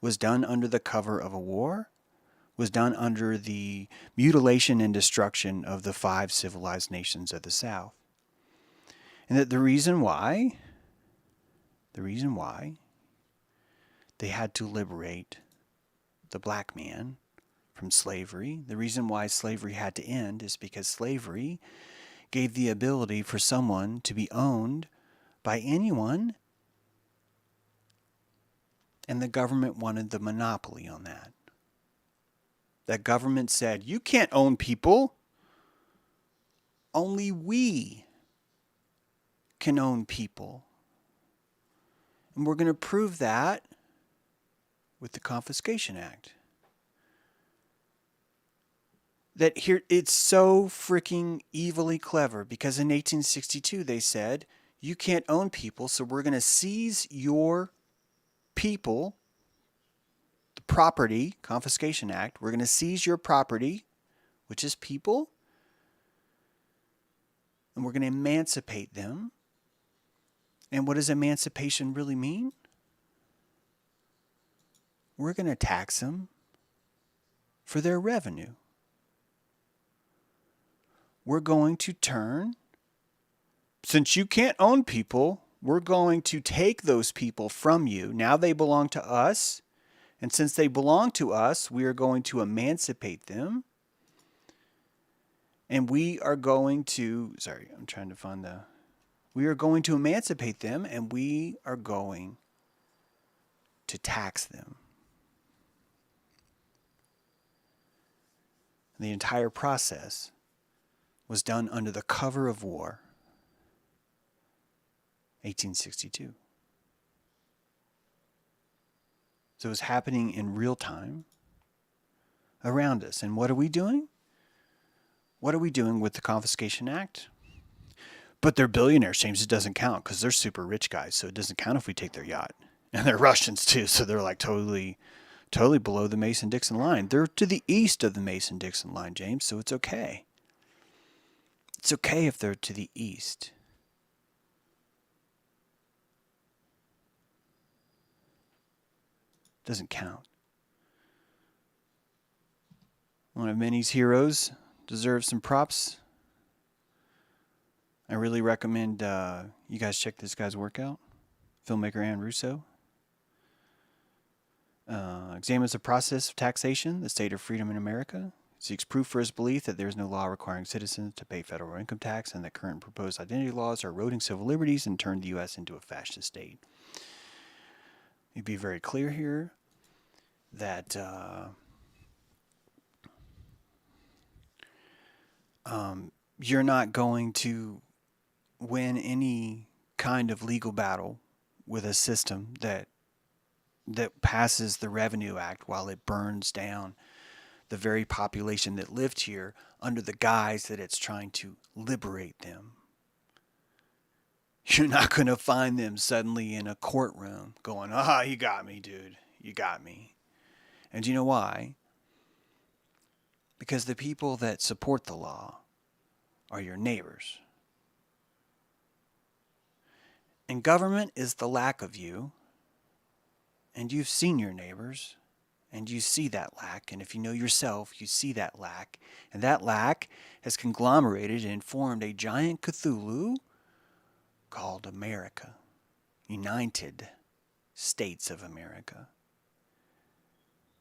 was done under the cover of a war, was done under the mutilation and destruction of the 5 civilized nations of the South. And that the reason why they had to liberate the black man from slavery, the reason why slavery had to end is because slavery gave the ability for someone to be owned by anyone, and the government wanted the monopoly on that. That government said, you can't own people. Only we can own people. And we're going to prove that with the Confiscation Act. That here, it's so freaking evilly clever because in 1862 they said, you can't own people, so we're going to seize your people, the property, Confiscation Act, we're going to seize your property, which is people, and we're going to emancipate them. And what does emancipation really mean? We're going to tax them for their revenue. We're going to turn, since you can't own people, we're going to take those people from you. Now they belong to us. And since they belong to us, we are going to emancipate them. And we are going to, we are going to emancipate them, and we are going to tax them. And the entire process was done under the cover of war, 1862. So it was happening in real time around us. And what are we doing? What are we doing with the Confiscation Act? But they're billionaires, James. It doesn't count because they're super rich guys. So it doesn't count if we take their yacht. And they're Russians too. So they're like totally below the Mason-Dixon line. They're to the east of the Mason-Dixon line, James. So it's okay. It's okay if they're to the east. Doesn't count. One of Minnie's heroes deserves some props. I really recommend you guys check this guy's work out. Filmmaker Ann Russo. Examines the process of taxation, the state of freedom in America. Seeks proof for his belief that there is no law requiring citizens to pay federal income tax and that current proposed identity laws are eroding civil liberties and turn the U.S. into a fascist state. You'd be very clear here that you're not going to win any kind of legal battle with a system that passes the Revenue Act while it burns down the very population that lived here under the guise that it's trying to liberate them. You're not going to find them suddenly in a courtroom going, you got me, dude. You got me. And do you know why? Because the people that support the law are your neighbors. And government is the lack of you. And you've seen your neighbors. And you see that lack. And if you know yourself, you see that lack. And that lack has conglomerated and formed a giant Cthulhu called America. United States of America.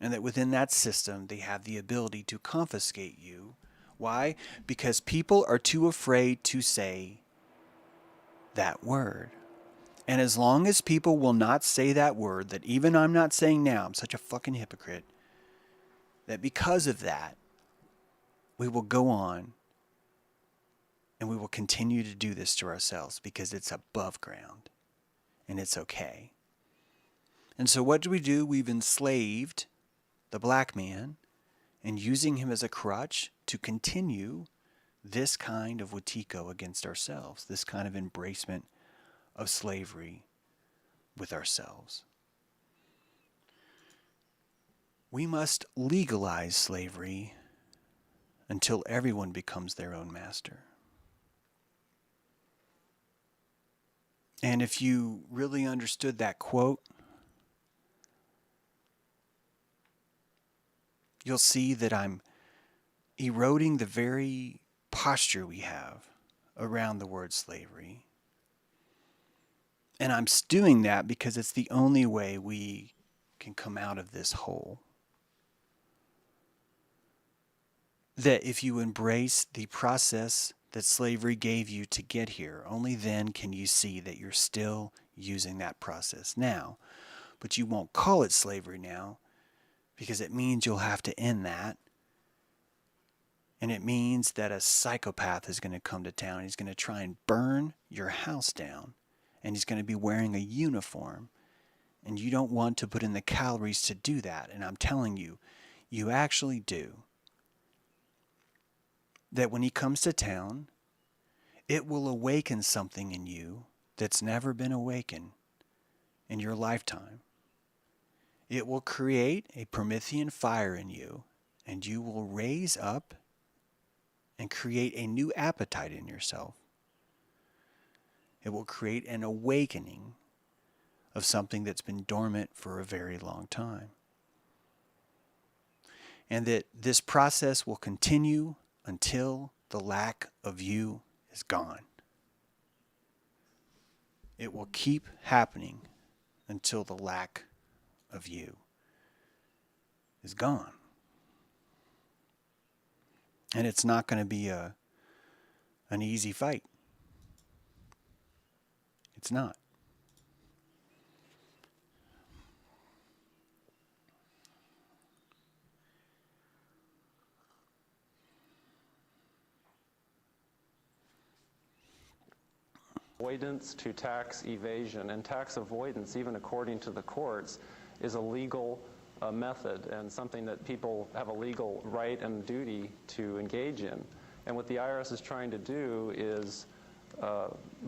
And that within that system, they have the ability to confiscate you. Why? Because people are too afraid to say that word. And as long as people will not say that word, that even I'm not saying now, I'm such a fucking hypocrite, that because of that, we will go on and we will continue to do this to ourselves because it's above ground and it's okay. And so what do? We've enslaved the black man and using him as a crutch to continue this kind of Wetiko against ourselves, this kind of embracement of slavery with ourselves. We must legalize slavery until everyone becomes their own master. And if you really understood that quote, you'll see that I'm eroding the very posture we have around the word slavery. And I'm doing that because it's the only way we can come out of this hole. That if you embrace the process that slavery gave you to get here, only then can you see that you're still using that process now. But you won't call it slavery now because it means you'll have to end that. And it means that a psychopath is going to come to town. He's going to try and burn your house down. And he's going to be wearing a uniform. And you don't want to put in the calories to do that. And I'm telling you, you actually do. That when he comes to town, it will awaken something in you that's never been awakened in your lifetime. It will create a Promethean fire in you, and you will raise up and create a new appetite in yourself. It will create an awakening of something that's been dormant for a very long time. And that this process will continue until the lack of you is gone. It will keep happening until the lack of you is gone. And it's not going to be an easy fight. It's not. Avoidance to tax evasion, and tax avoidance, even according to the courts, is a legal method and something that people have a legal right and duty to engage in. And what the IRS is trying to do is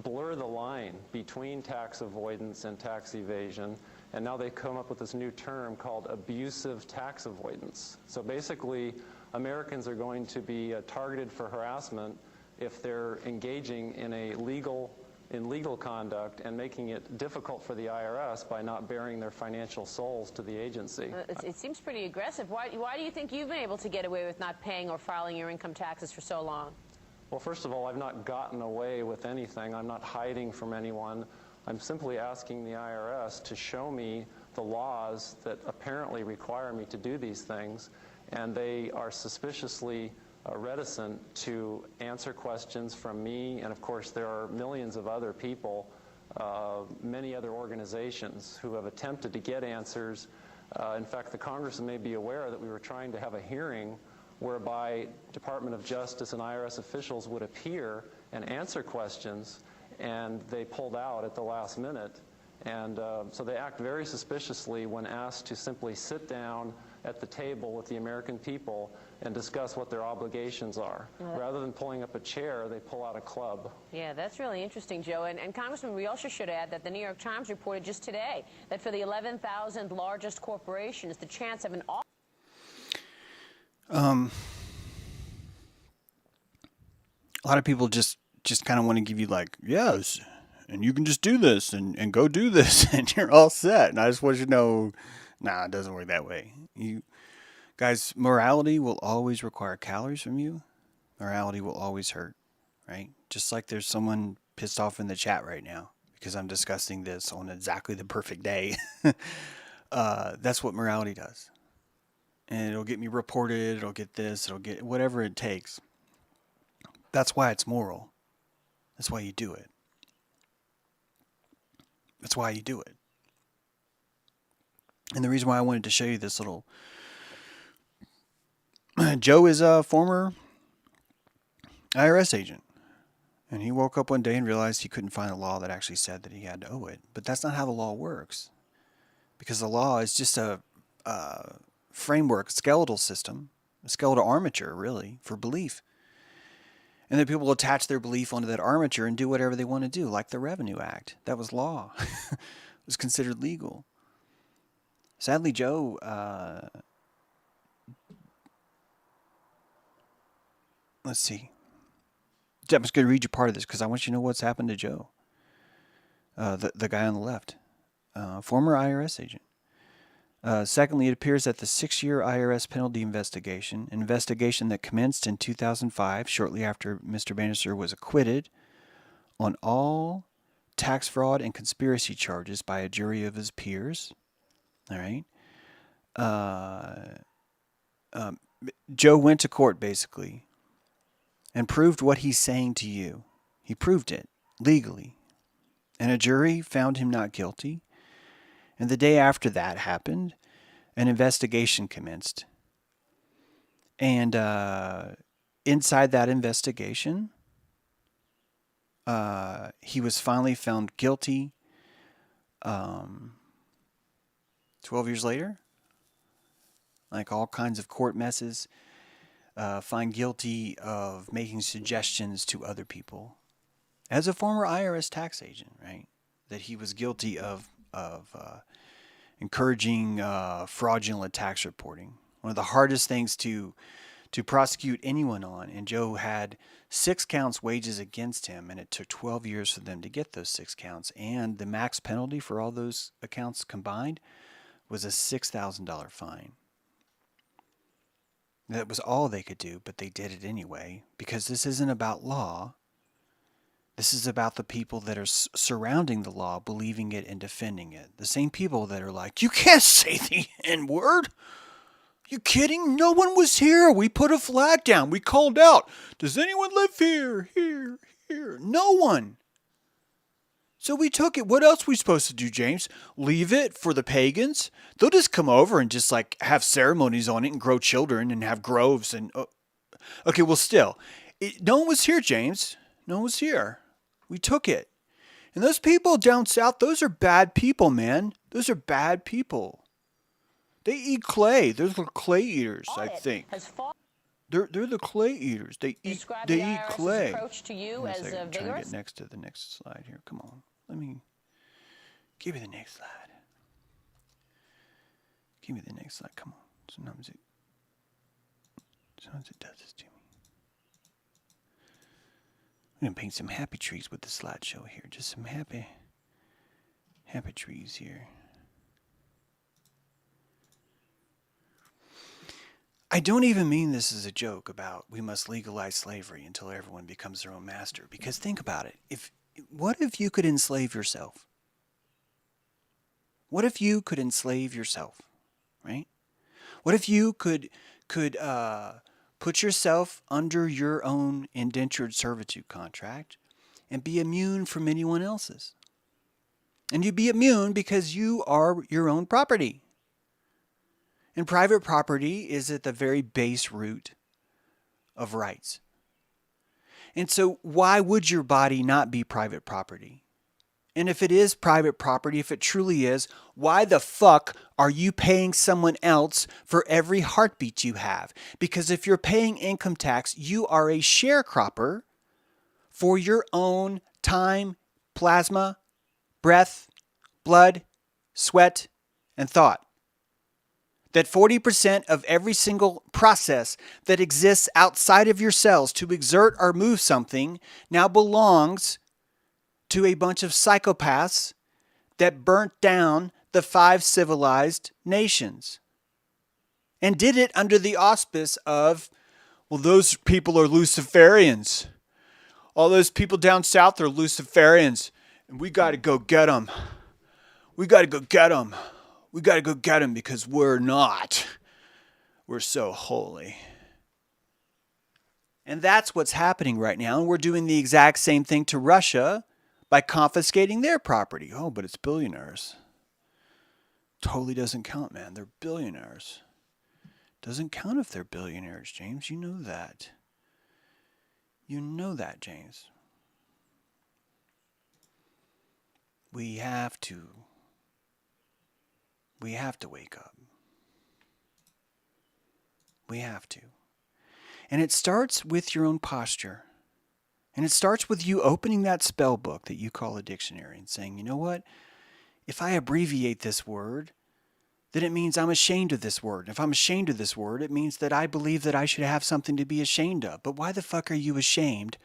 blur the line between tax avoidance and tax evasion, and now they've come up with this new term called abusive tax avoidance. So basically, Americans are going to be targeted for harassment if they're engaging in legal conduct and making it difficult for the IRS by not bearing their financial souls to the agency. It seems pretty aggressive. Why do you think you've been able to get away with not paying or filing your income taxes for so long? Well, first of all, I've not gotten away with anything. I'm not hiding from anyone. I'm simply asking the IRS to show me the laws that apparently require me to do these things, and they are suspiciously reticent to answer questions from me, and of course there are millions of other people, many other organizations who have attempted to get answers. In fact, the congressman may be aware that we were trying to have a hearing whereby Department of Justice and IRS officials would appear and answer questions, and they pulled out at the last minute. And so they act very suspiciously when asked to simply sit down at the table with the American people and discuss what their obligations are. Rather than pulling up a chair, they pull out a club. Yeah, that's really interesting, Joe. And Congressman, we also should add that the New York Times reported just today that for the 11,000 largest corporations, the chance of an A lot of people just kind of want to give you like, yes, and you can just do this and go do this and you're all set. And I just want you to know, nah, it doesn't work that way. You guys, morality will always require calories from you. Morality will always hurt, right? Just like there's someone pissed off in the chat right now because I'm discussing this on exactly the perfect day. That's what morality does. And it'll get me reported, it'll get this, it'll get whatever it takes. That's why it's moral. That's why you do it. That's why you do it. And the reason why I wanted to show you this little... Joe is a former IRS agent. And he woke up one day and realized he couldn't find a law that actually said that he had to owe it. But that's not how the law works. Because the law is just a framework, skeletal system, a skeletal armature, really, for belief. And then people attach their belief onto that armature and do whatever they want to do, like the Revenue Act. That was law. It was considered legal. Sadly, Joe... let's see. I'm just going to read you part of this because I want you to know what's happened to Joe. The guy on the left. Former IRS agent. Secondly, it appears that the 6-year IRS penalty investigation that commenced in 2005, shortly after Mr. Bannister was acquitted on all tax fraud and conspiracy charges by a jury of his peers. All right. Joe went to court, basically, and proved what he's saying to you. He proved it legally. And a jury found him not guilty. And the day after that happened, an investigation commenced. And inside that investigation, he was finally found guilty 12 years later. Like all kinds of court messes. Find guilty of making suggestions to other people. As a former IRS tax agent, right? That he was guilty of encouraging fraudulent tax reporting. One of the hardest things to prosecute anyone on. And Joe had 6 counts wages against him, and it took 12 years for them to get those 6 counts. And the max penalty for all those accounts combined was a $6,000 fine. That was all they could do, but they did it anyway, because this isn't about law. This is about the people that are surrounding the law, believing it and defending it. The same people that are like, you can't say the N-word. You kidding? No one was here. We put a flag down. We called out. Does anyone live here? Here, here. No one. So we took it. What else are we supposed to do, James? Leave it for the pagans? They'll just come over and just like have ceremonies on it and grow children and have groves and... Okay, well still. No one was here, James. No one was here. We took it. And those people down south, those are bad people, man. Those are bad people. They eat clay. They're the clay eaters, I think. They're the clay eaters. They eat clay. Approach to you as I'm trying to vigorous? get next to the next slide here. Come on. Let me give me the next slide. Give me the next slide. Come on. Sometimes it does this to me. I'm gonna paint some happy trees with the slideshow here. Just some happy trees here. I don't even mean this as a joke about we must legalize slavery until everyone becomes their own master. Because think about it. What if you could enslave yourself? What if you could enslave yourself, right? What if you could put yourself under your own indentured servitude contract and be immune from anyone else's? And you'd be immune because you are your own property. And private property is at the very base root of rights. And so why would your body not be private property? And if it is private property, if it truly is, why the fuck are you paying someone else for every heartbeat you have? Because if you're paying income tax, you are a sharecropper for your own time, plasma, breath, blood, sweat, and thought. That 40% of every single process that exists outside of your cells to exert or move something now belongs to a bunch of psychopaths that burnt down the 5 civilized nations and did it under the auspice of, well, those people are Luciferians. All those people down south are Luciferians, and we got to go get them. We got to go get them. We got to go get them because we're not. We're so holy. And that's what's happening right now. And we're doing the exact same thing to Russia by confiscating their property. Oh, but it's billionaires. Totally doesn't count, man. They're billionaires. Doesn't count if they're billionaires, James. You know that. You know that, James. We have to wake up. We have to. And it starts with your own posture. And it starts with you opening that spell book that you call a dictionary and saying, you know what? If I abbreviate this word, then it means I'm ashamed of this word. If I'm ashamed of this word, it means that I believe that I should have something to be ashamed of. But why the fuck are you ashamed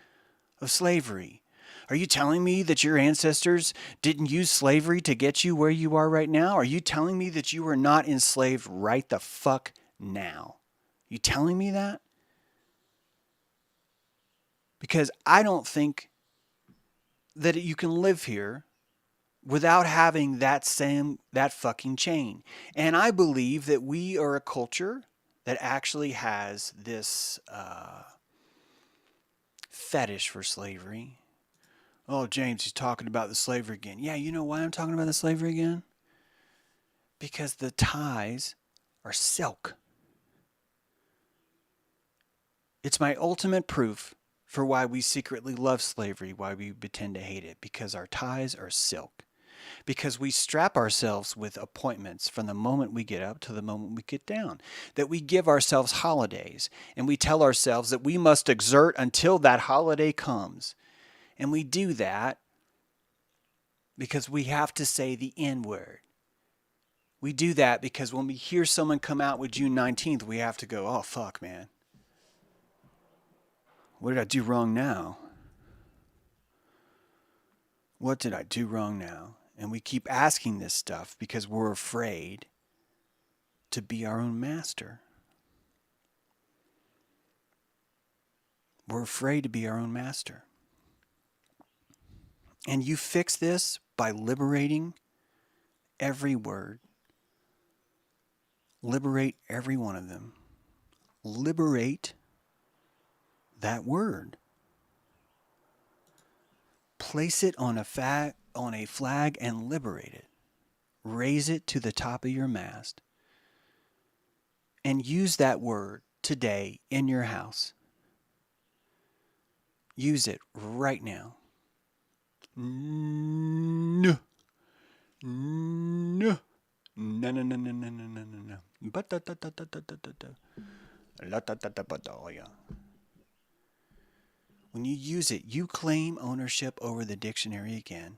of slavery? Are you telling me that your ancestors didn't use slavery to get you where you are right now? Are you telling me that you were not enslaved right the fuck now? You telling me that? Because I don't think that you can live here without having that fucking chain. And I believe that we are a culture that actually has this fetish for slavery. Oh, James, he's talking about the slavery again. Yeah, you know why I'm talking about the slavery again? Because the ties are silk. It's my ultimate proof for why we secretly love slavery, why we pretend to hate it, because our ties are silk. Because we strap ourselves with appointments from the moment we get up to the moment we get down. That we give ourselves holidays, and we tell ourselves that we must exert until that holiday comes. And we do that because we have to say the N-word. We do that because when we hear someone come out with June 19th, we have to go, oh, fuck, man. What did I do wrong now? What did I do wrong now? And we keep asking this stuff because we're afraid to be our own master. We're afraid to be our own master. And you fix this by liberating every word. Liberate every one of them. Liberate that word. Place it on a flag and liberate it. Raise it to the top of your mast. And use that word today in your house. Use it right now. No. No. No, no, no, no, no, no, no, no, no. But da da da da da da da. La da da da ba da ya. When you use it, you claim ownership over the dictionary again.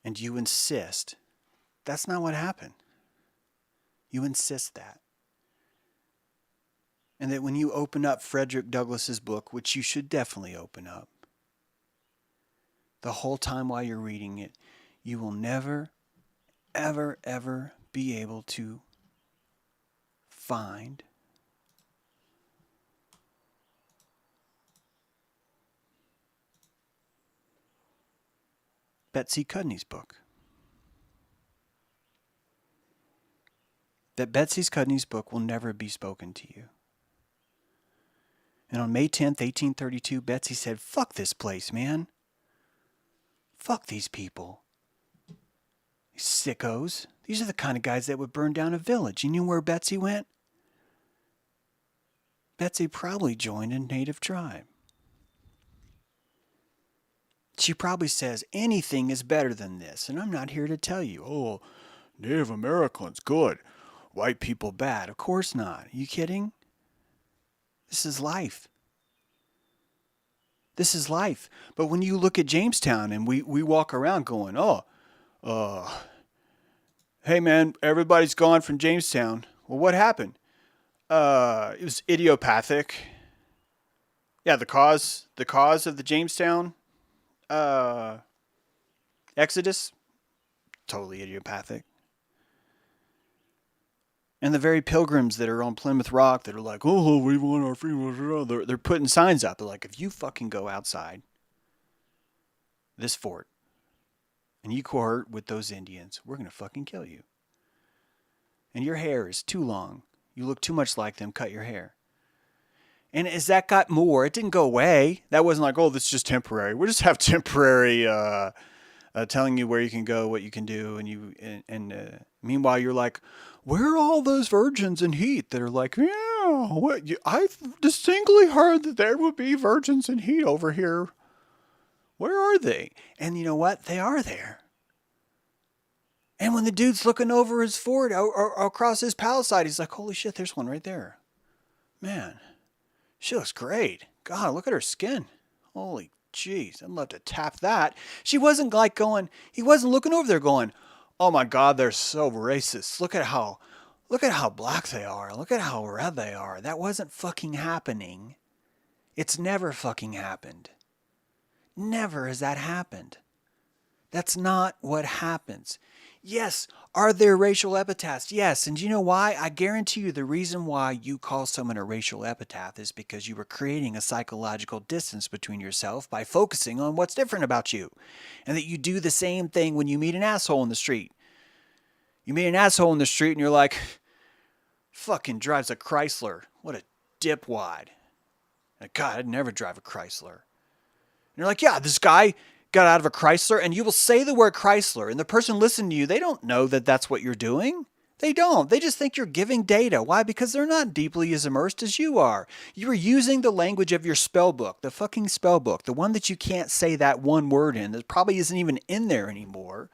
And you insist. That's not what happened. You insist that. And that when you open up Frederick Douglass's book, which you should definitely open up, the whole time while you're reading it, you will never, ever, ever be able to find Betsy Cudney's book. That Betsy Cudney's book will never be spoken to you. And on May 10th, 1832, Betsy said, fuck this place, man. Fuck these people. These sickos. These are the kind of guys that would burn down a village. You knew where Betsy went? Betsy probably joined a native tribe. She probably says, anything is better than this. And I'm not here to tell you, oh, Native Americans good, white people bad. Of course not. Are you kidding? This is life. This is life. But when you look at Jamestown and we walk around going, Hey man, everybody's gone from Jamestown. Well, what happened? It was idiopathic. Yeah, the cause of the Jamestown exodus, totally idiopathic. And the very pilgrims that are on Plymouth Rock that are like, oh, we want our freedom, they're putting signs up. They're like, if you fucking go outside this fort and you cohort with those Indians, we're going to fucking kill you. And your hair is too long. You look too much like them. Cut your hair. And as that got more, it didn't go away. That wasn't like, oh, this is just temporary. We'll just have temporary telling you where you can go, what you can do. And meanwhile, you're like, where are all those virgins in heat that are like, yeah, I distinctly heard that there would be virgins in heat over here. Where are they? And you know what? They are there. And when the dude's looking over his fort or across his palisade, he's like, holy shit, there's one right there. Man, she looks great. God, look at her skin. Holy jeez, I'd love to tap that. He wasn't looking over there going, oh my God, they're so racist. Look at how black they are. Look at how red they are. That wasn't fucking happening. It's never fucking happened. Never has that happened. That's not what happens. Yes, are there racial epithets? Yes, and you know why? I guarantee you the reason why you call someone a racial epithet is because you were creating a psychological distance between yourself by focusing on what's different about you. And that you do the same thing when you meet an asshole in the street. You meet an asshole in the street and you're like, fucking drives a Chrysler. What a dipwad. God, I'd never drive a Chrysler. And you're like, yeah, this guy got out of a Chrysler, and you will say the word Chrysler, and the person listening to you, they don't know that that's what you're doing. They don't. They just think you're giving data. Why? Because they're not deeply as immersed as you are. You're using the language of your spell book, the fucking spell book, the one that you can't say that one word in, that probably isn't even in there anymore,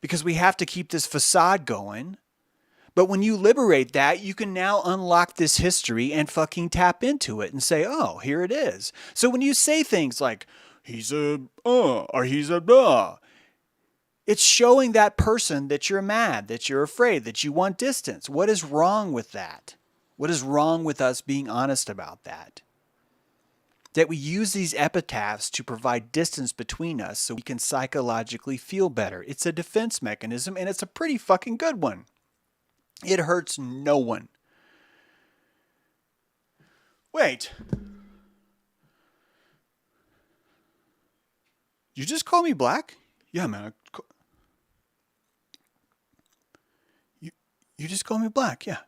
because we have to keep this facade going. But when you liberate that, you can now unlock this history and fucking tap into it and say, oh, here it is. So when you say things like, he's a, or he's a, it's showing that person that you're mad, that you're afraid, that you want distance. What is wrong with that? What is wrong with us being honest about that? That we use these epitaphs to provide distance between us so we can psychologically feel better. It's a defense mechanism, and it's a pretty fucking good one. It hurts no one. Wait. You just call me black? Yeah, man. You just call me black, yeah.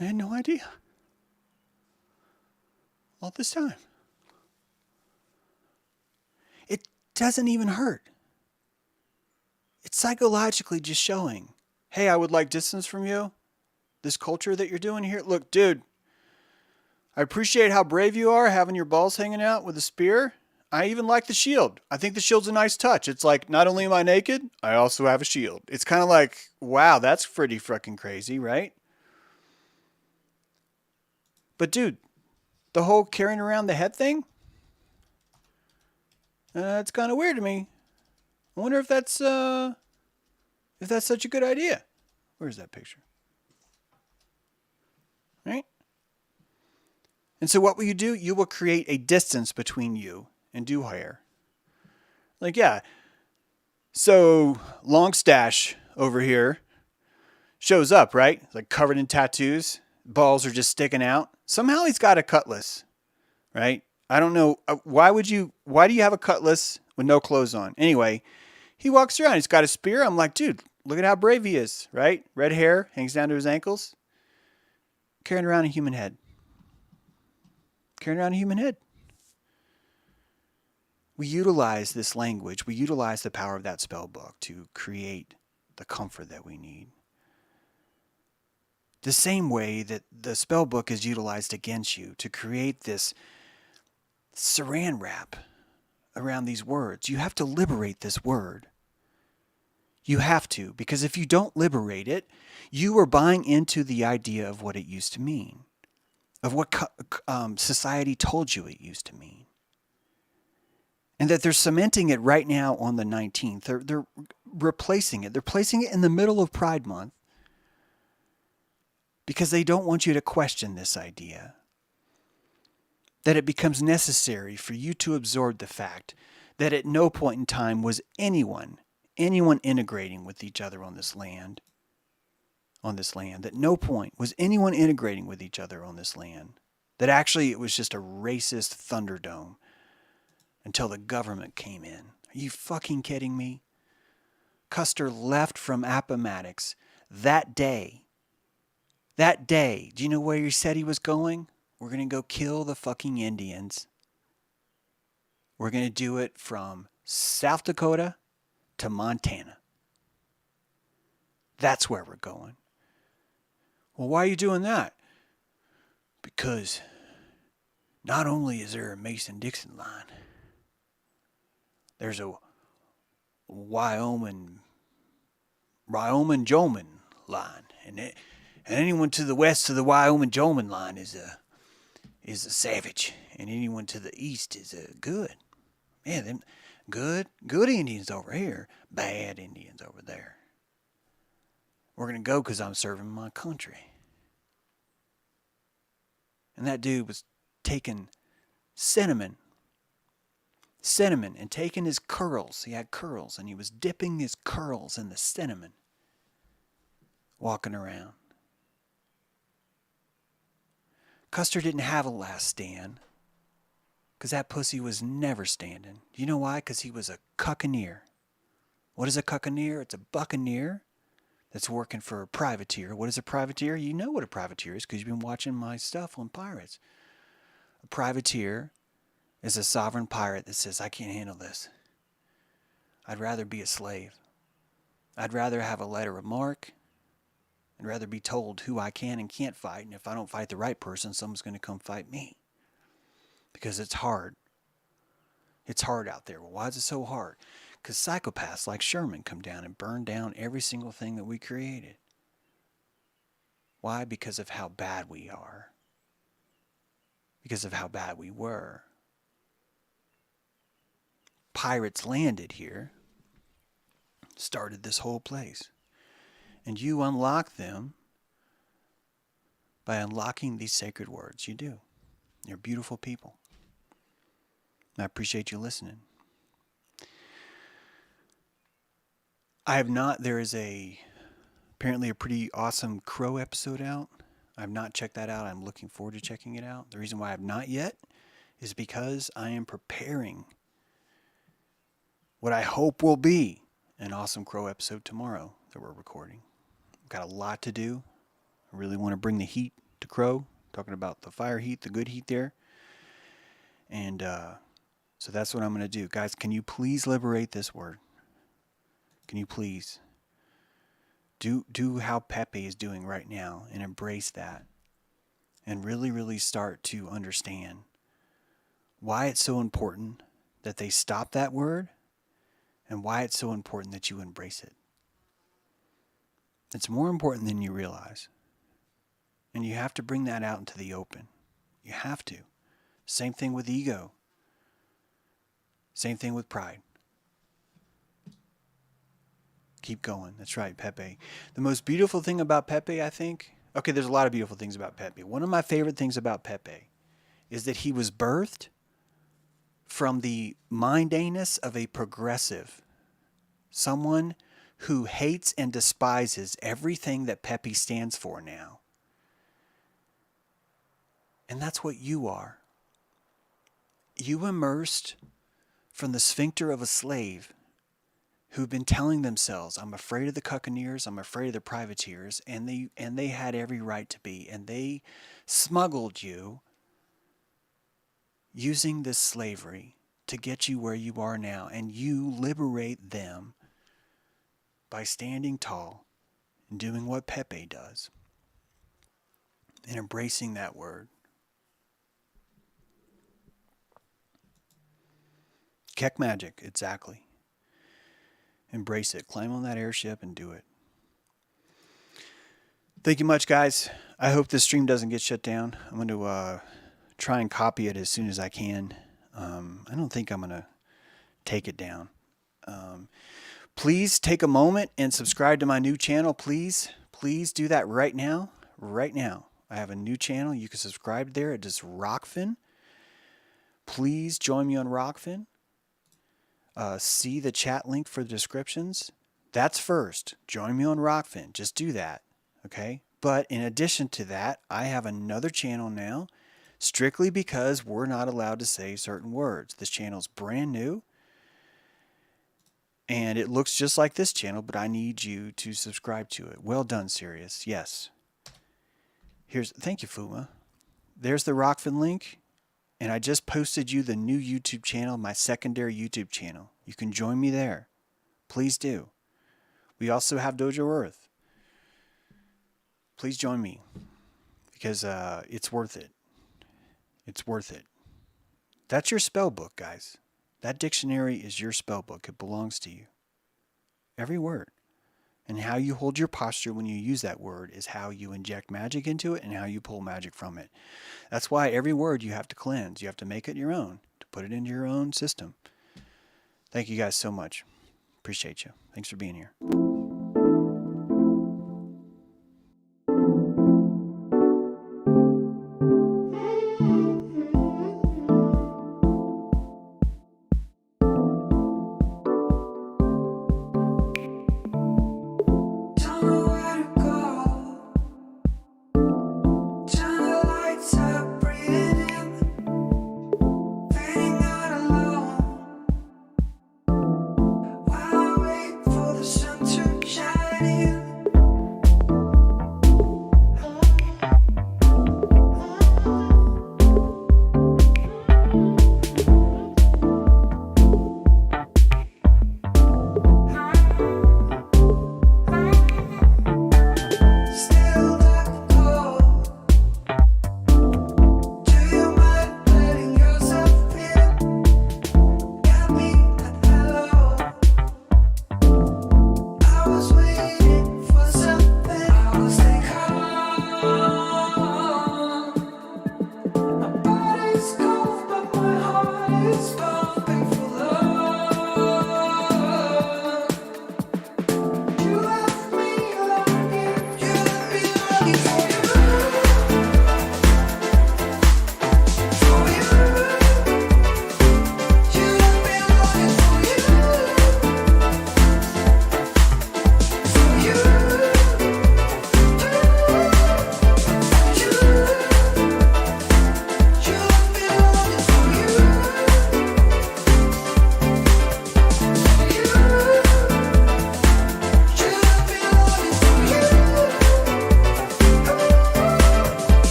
I had no idea. All this time. It doesn't even hurt. It's psychologically just showing, hey, I would like distance from you. This culture that you're doing here. Look, dude, I appreciate how brave you are having your balls hanging out with a spear. I even like the shield. I think the shield's a nice touch. It's like, not only am I naked, I also have a shield. It's kind of like, wow, that's pretty fucking crazy, right? But dude, the whole carrying around the head thing, it's kind of weird to me. I wonder if that's such a good idea. Where's that picture? Right? And so what will you do? You will create a distance between you and do hair. Like, yeah. So long stash over here shows up, right? Like covered in tattoos. Balls are just sticking out. Somehow he's got a cutlass, right? I don't know. Why do you have a cutlass with no clothes on? Anyway, he walks around. He's got a spear. I'm like, dude, look at how brave he is, right? Red hair hangs down to his ankles. Carrying around a human head. Carrying around a human head. We utilize this language. We utilize the power of that spell book to create the comfort that we need. The same way that the spell book is utilized against you to create this saran wrap around these words. You have to liberate this word. You have to, because if you don't liberate it, you are buying into the idea of what it used to mean, of what society told you it used to mean. And that they're cementing it right now on the 19th. They're replacing it. They're placing it in the middle of Pride Month because they don't want you to question this idea. That it becomes necessary for you to absorb the fact that at no point in time was anyone integrating with each other on this land. At no point was anyone integrating with each other on this land. That actually it was just a racist thunderdome until the government came in. Are you fucking kidding me? Custer left from Appomattox that day. That day. Do you know where he said he was going? We're going to go kill the fucking Indians. We're going to do it from South Dakota to Montana. That's where we're going. Well, why are you doing that? Because not only is there a Mason-Dixon line, there's a Wyoming-Jolman line. And anyone to the west of the Wyoming-Jolman line is a savage. And anyone to the east is a good. Yeah, them good Indians over here, bad Indians over there. We're going to go because I'm serving my country. And that dude was taking cinnamon and taking his curls. He had curls, and he was dipping his curls in the cinnamon, walking around. Custer didn't have a last stand, because that pussy was never standing. You know why? Because he was a cuckaneer. What is a cuckaneer? It's a buccaneer that's working for a privateer. What is a privateer? You know what a privateer is because you've been watching my stuff on pirates. A privateer is a sovereign pirate that says, I can't handle this. I'd rather be a slave. I'd rather have a letter of marque. I'd rather be told who I can and can't fight. And if I don't fight the right person, someone's going to come fight me. Because it's hard. It's hard out there. Well, why is it so hard? Because psychopaths like Sherman come down and burn down every single thing that we created. Why? Because of how bad we are. Because of how bad we were. Pirates landed here, started this whole place. And you unlock them by unlocking these sacred words. You do. You're beautiful people. And I appreciate you listening. There is apparently a pretty awesome Crow episode out. I have not checked that out. I'm looking forward to checking it out. The reason why I have not yet is because I am preparing what I hope will be an awesome Crow episode tomorrow that we're recording. I've got a lot to do. I really want to bring the heat to Crow, talking about the fire heat, the good heat there. And so that's what I'm going to do. Guys, can you please liberate this word? Can you please do how Pepe is doing right now and embrace that and really, really start to understand why it's so important that they stop that word and why it's so important that you embrace it. It's more important than you realize. And you have to bring that out into the open. You have to. Same thing with ego. Same thing with pride. Keep going. That's right, Pepe. The most beautiful thing about Pepe, I think, okay, there's a lot of beautiful things about Pepe. One of my favorite things about Pepe is that he was birthed from the mundaneness of a progressive. Someone who hates and despises everything that Pepe stands for now. And that's what you are. You immersed from the sphincter of a slave who've been telling themselves, I'm afraid of the cuckaneers, I'm afraid of the privateers, and they had every right to be. And they smuggled you using this slavery to get you where you are now. And you liberate them by standing tall and doing what Pepe does and embracing that word. Keck magic, exactly. Embrace it. Climb on that airship and do it. Thank you much, guys. I hope this stream doesn't get shut down. I'm going to try and copy it as soon as I can. I don't think I'm going to take it down. Please take a moment and subscribe to my new channel. Please do that right now. Right now. I have a new channel. You can subscribe there. It is Rockfin. Please join me on Rockfin. See the chat link for the descriptions. That's first. Join me on Rockfin. Just do that. Okay? But in addition to that, I have another channel now, strictly because we're not allowed to say certain words. This channel's brand new. And it looks just like this channel, but I need you to subscribe to it. Well done, Sirius. Yes. Thank you, Fuma. There's the Rockfin link. And I just posted you the new YouTube channel, my secondary YouTube channel. You can join me there. Please do. We also have Dojo Earth. Please join me. Because it's worth it. It's worth it. That's your spell book, guys. That dictionary is your spell book. It belongs to you. Every word. And how you hold your posture when you use that word is how you inject magic into it and how you pull magic from it. That's why every word you have to cleanse. You have to make it your own, to put it into your own system. Thank you guys so much. Appreciate you. Thanks for being here.